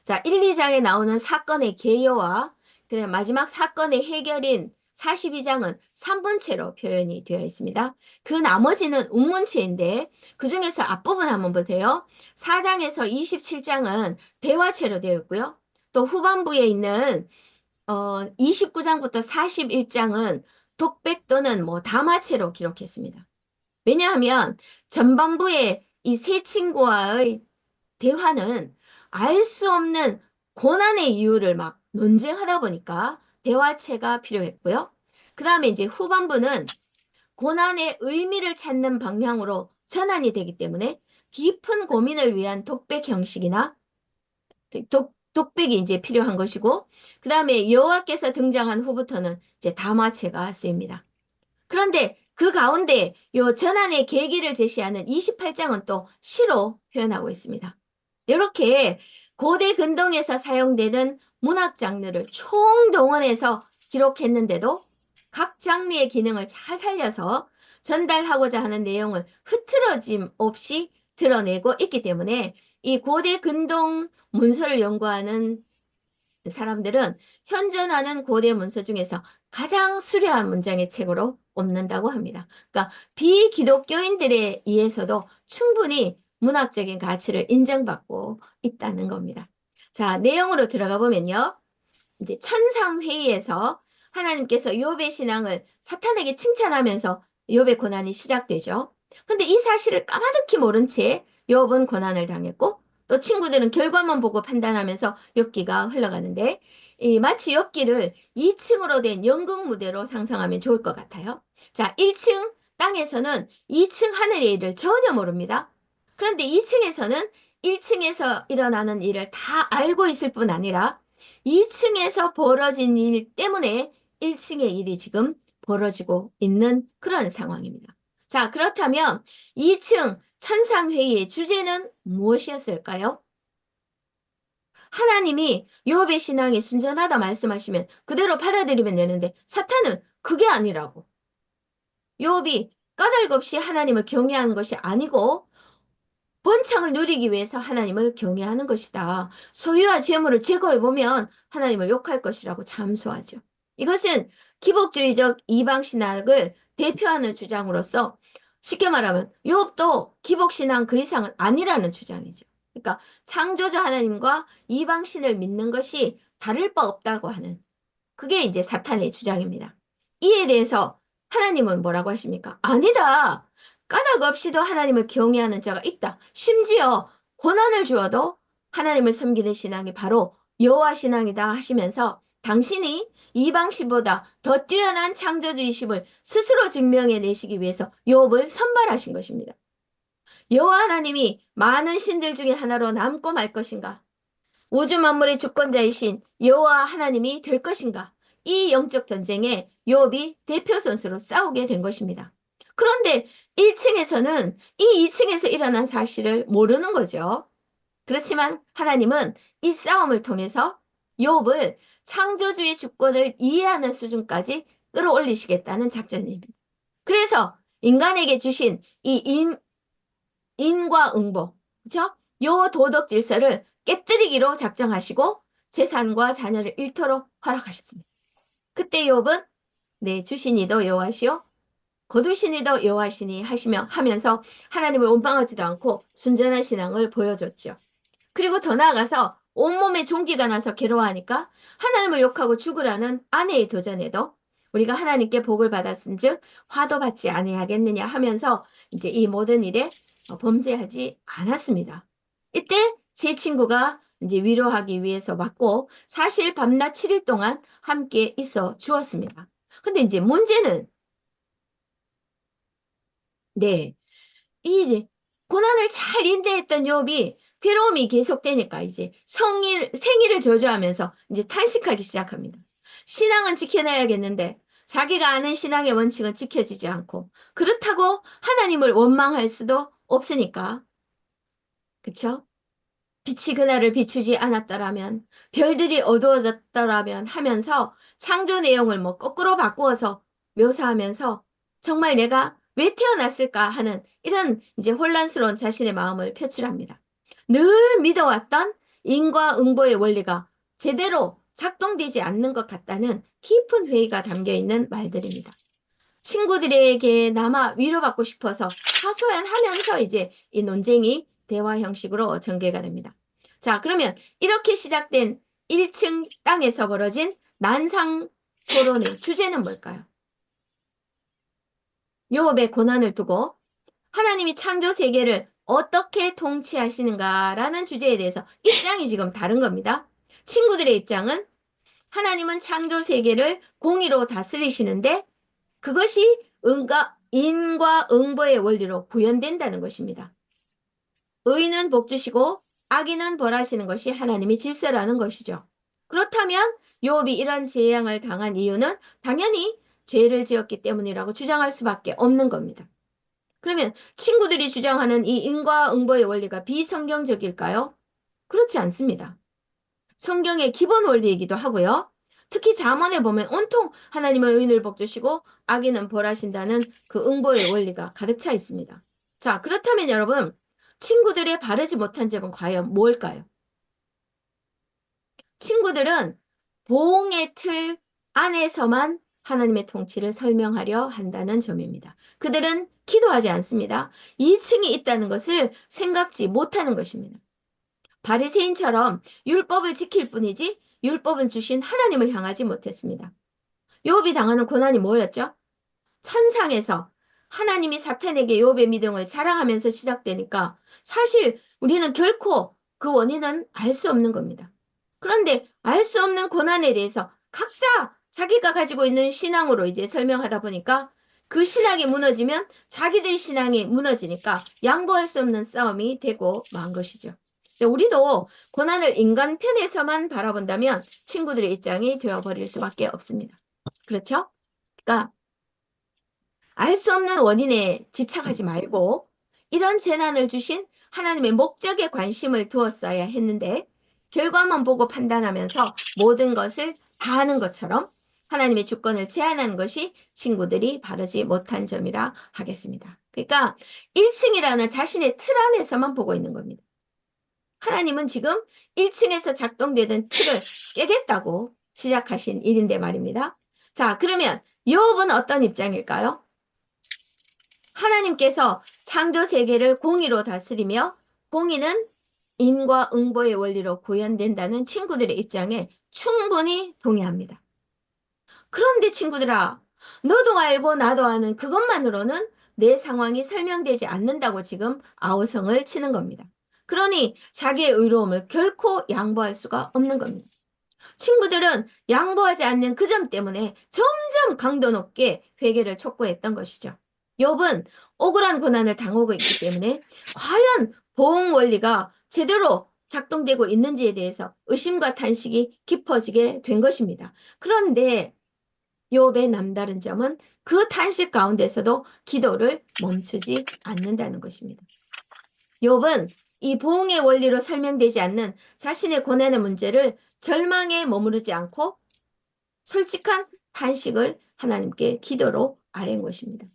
자, 1, 2장에 나오는 사건의 개요와 그다음 마지막 사건의 해결인 42장은 3분체로 표현이 되어 있습니다. 그 나머지는 운문체인데 그 중에서 앞부분 한번 보세요. 4장에서 27장은 대화체로 되어 있고요. 또 후반부에 있는 29장부터 41장은 독백 또는 뭐 담화체로 기록했습니다. 왜냐하면 전반부에 이 세 친구와의 대화는 알 수 없는 고난의 이유를 막 논쟁하다 보니까 대화체가 필요했고요. 그 다음에 이제 후반부는 고난의 의미를 찾는 방향으로 전환이 되기 때문에 깊은 고민을 위한 독백 형식이나 독백이 이제 필요한 것이고, 그 다음에 여호와께서 등장한 후부터는 이제 담화체가 쓰입니다. 그런데 그 가운데 요 전환의 계기를 제시하는 28장은 또 시로 표현하고 있습니다. 이렇게 고대 근동에서 사용되는 문학 장르를 총동원해서 기록했는데도 각 장르의 기능을 잘 살려서 전달하고자 하는 내용을 흐트러짐 없이 드러내고 있기 때문에 이 고대 근동 문서를 연구하는 사람들은 현존하는 고대 문서 중에서 가장 수려한 문장의 책으로 꼽는다고 합니다. 그러니까 비기독교인들에 의해서도 충분히 문학적인 가치를 인정받고 있다는 겁니다. 자, 내용으로 들어가 보면요. 이제 천상회의에서 하나님께서 욥의 신앙을 사탄에게 칭찬하면서 욥의 고난이 시작되죠. 근데 이 사실을 까마득히 모른 채 욥은 고난을 당했고 또 친구들은 결과만 보고 판단하면서 욥기가 흘러가는데 마치 욥기를 2층으로 된 연극 무대로 상상하면 좋을 것 같아요. 자, 1층 땅에서는 2층 하늘의 일을 전혀 모릅니다. 그런데 2층에서는 1층에서 일어나는 일을 다 알고 있을 뿐 아니라 2층에서 벌어진 일 때문에 1층의 일이 지금 벌어지고 있는 그런 상황입니다. 자, 그렇다면 2층 천상회의의 주제는 무엇이었을까요? 하나님이 욥의 신앙이 순전하다 말씀하시면 그대로 받아들이면 되는데 사탄은 그게 아니라고. 욥이 까닭 없이 하나님을 경외하는 것이 아니고 번창을 누리기 위해서 하나님을 경외하는 것이다. 소유와 재물을 제거해보면 하나님을 욕할 것이라고 잠수하죠. 이것은 기복주의적 이방신학을 대표하는 주장으로서 쉽게 말하면 욥도 기복신앙 그 이상은 아니라는 주장이죠. 그러니까 창조주 하나님과 이방신을 믿는 것이 다를 바 없다고 하는 그게 이제 사탄의 주장입니다. 이에 대해서 하나님은 뭐라고 하십니까? 아니다. 까닭 없이도 하나님을 경외하는 자가 있다. 심지어 고난을 주어도 하나님을 섬기는 신앙이 바로 여호와 신앙이다 하시면서 당신이 이방신보다 더 뛰어난 창조주이심을 스스로 증명해 내시기 위해서 욥을 선발하신 것입니다. 여호와 하나님이 많은 신들 중에 하나로 남고 말 것인가? 우주 만물의 주권자이신 여호와 하나님이 될 것인가? 이 영적 전쟁에 욥이 대표 선수로 싸우게 된 것입니다. 그런데 1층에서는 이 2층에서 일어난 사실을 모르는 거죠. 그렇지만 하나님은 이 싸움을 통해서 욥을 창조주의 주권을 이해하는 수준까지 끌어올리시겠다는 작전입니다. 그래서 인간에게 주신 이 인과 응보, 그렇죠? 요 도덕 질서를 깨뜨리기로 작정하시고 재산과 자녀를 일터로 허락하셨습니다. 그때 욥은 네, 주시니도 여호와시요 거두시니도 여호와시니 하면서 하나님을 원망하지도 않고 순전한 신앙을 보여줬죠. 그리고 더 나아가서 온몸에 종기가 나서 괴로워하니까 하나님을 욕하고 죽으라는 아내의 도전에도 우리가 하나님께 복을 받았은즉 화도 받지 아니하겠느냐 하면서 이제 이 모든 일에 범죄하지 않았습니다. 이때 세 친구가 이제 위로하기 위해서 왔고 사실 밤낮 7일 동안 함께 있어 주었습니다. 근데 이제 문제는 네, 이 고난을 잘 인내했던 욥이 괴로움이 계속되니까 이제 생일을 저주하면서 이제 탄식하기 시작합니다. 신앙은 지켜내야겠는데 자기가 아는 신앙의 원칙은 지켜지지 않고 그렇다고 하나님을 원망할 수도 없으니까. 그쵸? 빛이 그날을 비추지 않았더라면 별들이 어두워졌더라면 하면서 창조 내용을 뭐 거꾸로 바꾸어서 묘사하면서 정말 내가 왜 태어났을까 하는 이런 이제 혼란스러운 자신의 마음을 표출합니다. 늘 믿어왔던 인과응보의 원리가 제대로 작동되지 않는 것 같다는 깊은 회의가 담겨 있는 말들입니다. 친구들에게 남아 위로받고 싶어서 하소연하면서 이제 이 논쟁이 대화 형식으로 전개가 됩니다. 자, 그러면 이렇게 시작된 1층 땅에서 벌어진 난상 토론의 주제는 뭘까요? 욥의 고난을 두고 하나님이 창조 세계를 어떻게 통치하시는가라는 주제에 대해서 입장이 지금 다른 겁니다. 친구들의 입장은 하나님은 창조 세계를 공의로 다스리시는데 그것이 인과응보의 원리로 구현된다는 것입니다. 의인은 복 주시고 악인은 벌하시는 것이 하나님의 질서라는 것이죠. 그렇다면 욥이 이런 재앙을 당한 이유는 당연히 죄를 지었기 때문이라고 주장할 수밖에 없는 겁니다. 그러면 친구들이 주장하는 이 인과응보의 원리가 비성경적일까요? 그렇지 않습니다. 성경의 기본 원리이기도 하고요. 특히 잠언에 보면 온통 하나님은 의인을 복 주시고 악인은 벌하신다는 그 응보의 원리가 가득 차 있습니다. 자, 그렇다면 여러분, 친구들의 바르지 못한 점은 과연 뭘까요? 친구들은 보응의 틀 안에서만 하나님의 통치를 설명하려 한다는 점입니다. 그들은 기도하지 않습니다. 2층이 있다는 것을 생각지 못하는 것입니다. 바리새인처럼 율법을 지킬 뿐이지 율법은 주신 하나님을 향하지 못했습니다. 욥이 당하는 고난이 뭐였죠? 천상에서 하나님이 사탄에게 욥의 믿음을 자랑하면서 시작되니까 사실 우리는 결코 그 원인은 알 수 없는 겁니다. 그런데 알 수 없는 고난에 대해서 각자 자기가 가지고 있는 신앙으로 이제 설명하다 보니까 그 신앙이 무너지면 자기들 신앙이 무너지니까 양보할 수 없는 싸움이 되고 만 것이죠. 우리도 고난을 인간 편에서만 바라본다면 친구들의 입장이 되어버릴 수밖에 없습니다. 그렇죠? 그러니까 알 수 없는 원인에 집착하지 말고 이런 재난을 주신 하나님의 목적에 관심을 두었어야 했는데 결과만 보고 판단하면서 모든 것을 다 하는 것처럼 하나님의 주권을 제한하는 것이 친구들이 바르지 못한 점이라 하겠습니다. 그러니까 1층이라는 자신의 틀 안에서만 보고 있는 겁니다. 하나님은 지금 1층에서 작동되던 틀을 깨겠다고 시작하신 일인데 말입니다. 자, 그러면 욥은 어떤 입장일까요? 하나님께서 창조 세계를 공의로 다스리며 공의는 인과응보의 원리로 구현된다는 친구들의 입장에 충분히 동의합니다. 그런데 친구들아, 너도 알고 나도 아는 그것만으로는 내 상황이 설명되지 않는다고 지금 아우성을 치는 겁니다. 그러니 자기의 의로움을 결코 양보할 수가 없는 겁니다. 친구들은 양보하지 않는 그 점 때문에 점점 강도 높게 회개를 촉구했던 것이죠. 욥은 억울한 고난을 당하고 있기 때문에 과연 보응 원리가 제대로 작동되고 있는지에 대해서 의심과 탄식이 깊어지게 된 것입니다. 그런데 욥의 남다른 점은 그 탄식 가운데서도 기도를 멈추지 않는다는 것입니다. 욥은 이 보응의 원리로 설명되지 않는 자신의 고난의 문제를 절망에 머무르지 않고 솔직한 탄식을 하나님께 기도로 아뢰는 것입니다.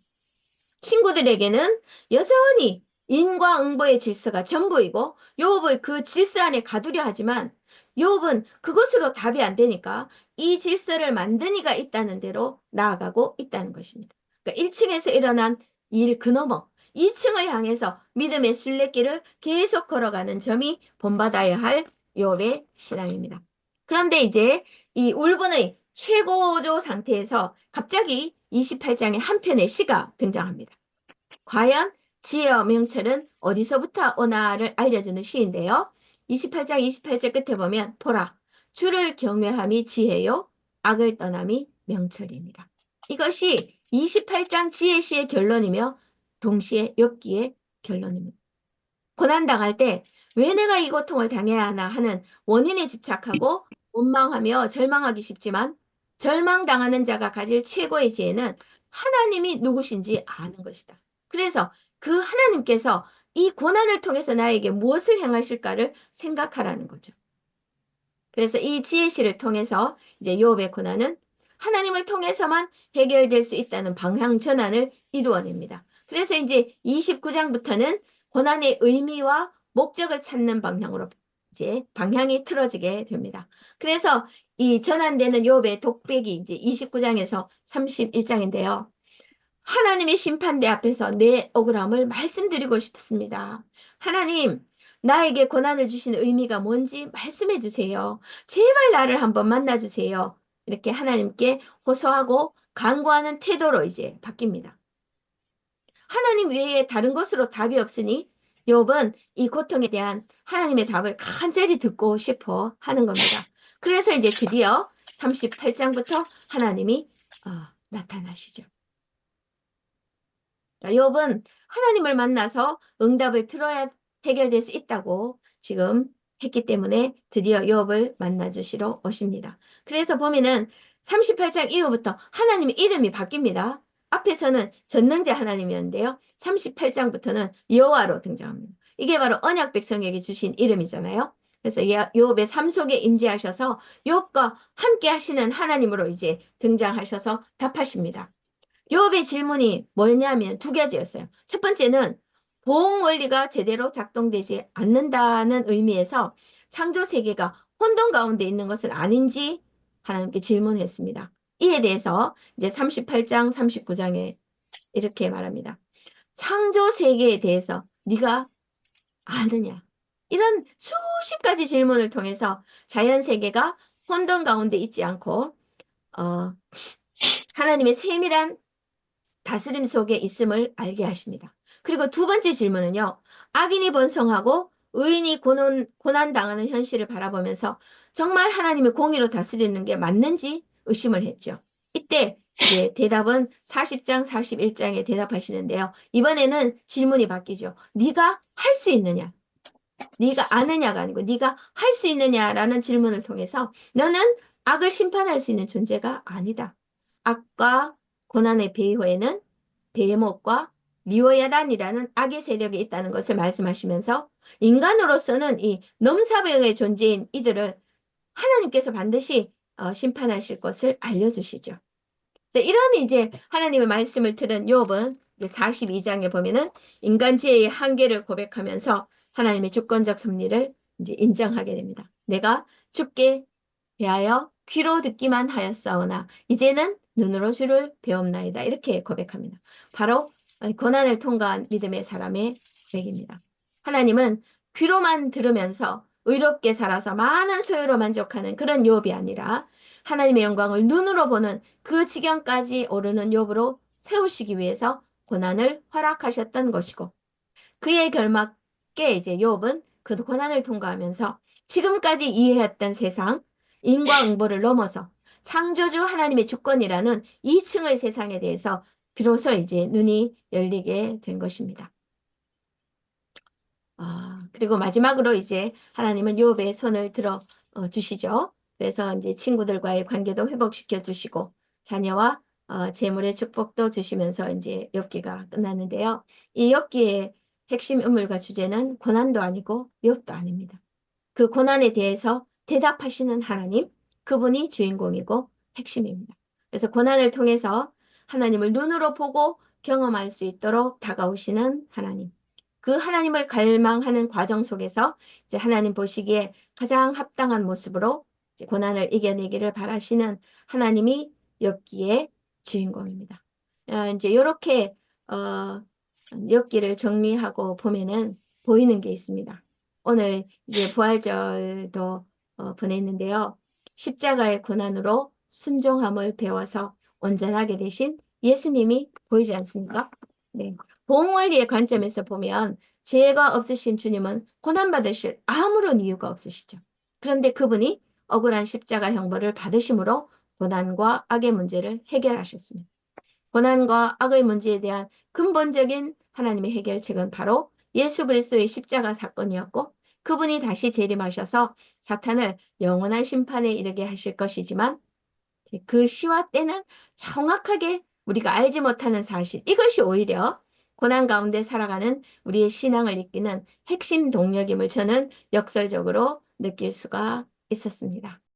친구들에게는 여전히 인과응보의 질서가 전부이고 욥을 그 질서 안에 가두려 하지만 욥은 그것으로 답이 안 되니까 이 질서를 만든 이가 있다는 대로 나아가고 있다는 것입니다. 그러니까 1층에서 일어난 일 그 너머 2층을 향해서 믿음의 순례길을 계속 걸어가는 점이 본받아야 할 욥의 신앙입니다. 그런데 이제 이 울분의 최고조 상태에서 갑자기 28장에 한 편의 시가 등장합니다. 과연 지혜와 명철은 어디서부터 오나를 알려주는 시인데요. 28장 28절 끝에 보면 보라, 주를 경외함이 지혜요, 악을 떠남이 명철입니다. 이것이 28장 지혜시의 결론이며 동시에 욥기의 결론입니다. 고난당할 때 왜 내가 이 고통을 당해야 하나 하는 원인에 집착하고 원망하며 절망하기 쉽지만 절망당하는 자가 가질 최고의 지혜는 하나님이 누구신지 아는 것이다. 그래서 그 하나님께서 이 고난을 통해서 나에게 무엇을 행하실까를 생각하라는 거죠. 그래서 이 지혜시를 통해서 이제 욥의 고난은 하나님을 통해서만 해결될 수 있다는 방향 전환을 이루어냅니다. 그래서 이제 29장부터는 고난의 의미와 목적을 찾는 방향으로 이제 방향이 틀어지게 됩니다. 그래서 이 전환되는 욥의 독백이 이제 29장에서 31장인데요. 하나님의 심판대 앞에서 내 억울함을 말씀드리고 싶습니다. 하나님, 나에게 고난을 주시는 의미가 뭔지 말씀해 주세요. 제발 나를 한번 만나 주세요. 이렇게 하나님께 호소하고 간구하는 태도로 이제 바뀝니다. 하나님 외에 다른 것으로 답이 없으니 욥은 이 고통에 대한 하나님의 답을 간절히 듣고 싶어 하는 겁니다. 그래서 이제 드디어 38장부터 하나님이 나타나시죠. 욥은 하나님을 만나서 응답을 들어야 해결될 수 있다고 지금 했기 때문에 드디어 욥을 만나주시러 오십니다. 그래서 보면은 38장 이후부터 하나님의 이름이 바뀝니다. 앞에서는 전능자 하나님이었는데요. 38장부터는 여호와로 등장합니다. 이게 바로 언약 백성에게 주신 이름이잖아요. 그래서 욥의 삶 속에 임재하셔서 욥과 함께 하시는 하나님으로 이제 등장하셔서 답하십니다. 욥의 질문이 뭐냐면 두 가지였어요. 첫 번째는 보응 원리가 제대로 작동되지 않는다는 의미에서 창조 세계가 혼돈 가운데 있는 것은 아닌지 하나님께 질문했습니다. 이에 대해서 이제 38장, 39장에 이렇게 말합니다. 창조 세계에 대해서 네가 아느냐? 이런 수십 가지 질문을 통해서 자연 세계가 혼돈 가운데 있지 않고 하나님의 세밀한 다스림 속에 있음을 알게 하십니다. 그리고 두 번째 질문은요. 악인이 번성하고 의인이 고난당하는 현실을 바라보면서 정말 하나님의 공의로 다스리는 게 맞는지 의심을 했죠. 이때 이제 대답은 40장, 41장에 대답하시는데요. 이번에는 질문이 바뀌죠. 네가 할 수 있느냐? 네가 아느냐가 아니고 네가 할 수 있느냐라는 질문을 통해서 너는 악을 심판할 수 있는 존재가 아니다. 악과 고난의 배후에는 베헤못과 리오야단이라는 악의 세력이 있다는 것을 말씀하시면서 인간으로서는 이 넘사벽의 존재인 이들을 하나님께서 반드시 심판하실 것을 알려주시죠. 이런 이제 하나님의 말씀을 들은 욥은 42장에 보면은 인간 지혜의 한계를 고백하면서 하나님의 주권적 섭리를 이제 인정하게 됩니다. 내가 주께 대하여 귀로 듣기만 하였사오나 이제는 눈으로 주를 배움나이다. 이렇게 고백합니다. 바로 고난을 통과한 믿음의 사람의 고백입니다. 하나님은 귀로만 들으면서 의롭게 살아서 많은 소유로 만족하는 그런 욥이 아니라 하나님의 영광을 눈으로 보는 그 지경까지 오르는 욥으로 세우시기 위해서 고난을 허락하셨던 것이고 그의 결막에 이제 욥은 그 고난을 통과하면서 지금까지 이해했던 세상 인과응보를 넘어서 창조주 하나님의 주권이라는 2층의 세상에 대해서 비로소 이제 눈이 열리게 된 것입니다. 그리고 마지막으로 이제 하나님은 욥의 손을 들어 주시죠. 그래서 이제 친구들과의 관계도 회복시켜 주시고 자녀와 재물의 축복도 주시면서 이제 욥기가 끝났는데요. 이 욥기의 핵심 인물과 주제는 고난도 아니고 욥도 아닙니다. 그 고난에 대해서 대답하시는 하나님, 그분이 주인공이고 핵심입니다. 그래서 고난을 통해서 하나님을 눈으로 보고 경험할 수 있도록 다가오시는 하나님. 그 하나님을 갈망하는 과정 속에서 이제 하나님 보시기에 가장 합당한 모습으로 이제 고난을 이겨내기를 바라시는 하나님이 욥기의 주인공입니다. 이제 이렇게 엽기를 정리하고 보면은 보이는 게 있습니다. 오늘 이제 부활절도 보냈는데요. 십자가의 고난으로 순종함을 배워서 온전하게 되신 예수님이 보이지 않습니까? 네. 보응원리의 관점에서 보면 죄가 없으신 주님은 고난받으실 아무런 이유가 없으시죠. 그런데 그분이 억울한 십자가 형벌을 받으심으로 고난과 악의 문제를 해결하셨습니다. 고난과 악의 문제에 대한 근본적인 하나님의 해결책은 바로 예수 그리스도의 십자가 사건이었고 그분이 다시 재림하셔서 사탄을 영원한 심판에 이르게 하실 것이지만 그 시와 때는 정확하게 우리가 알지 못하는 사실, 이것이 오히려 고난 가운데 살아가는 우리의 신앙을 이끄는 핵심 동력임을 저는 역설적으로 느낄 수가 있었습니다.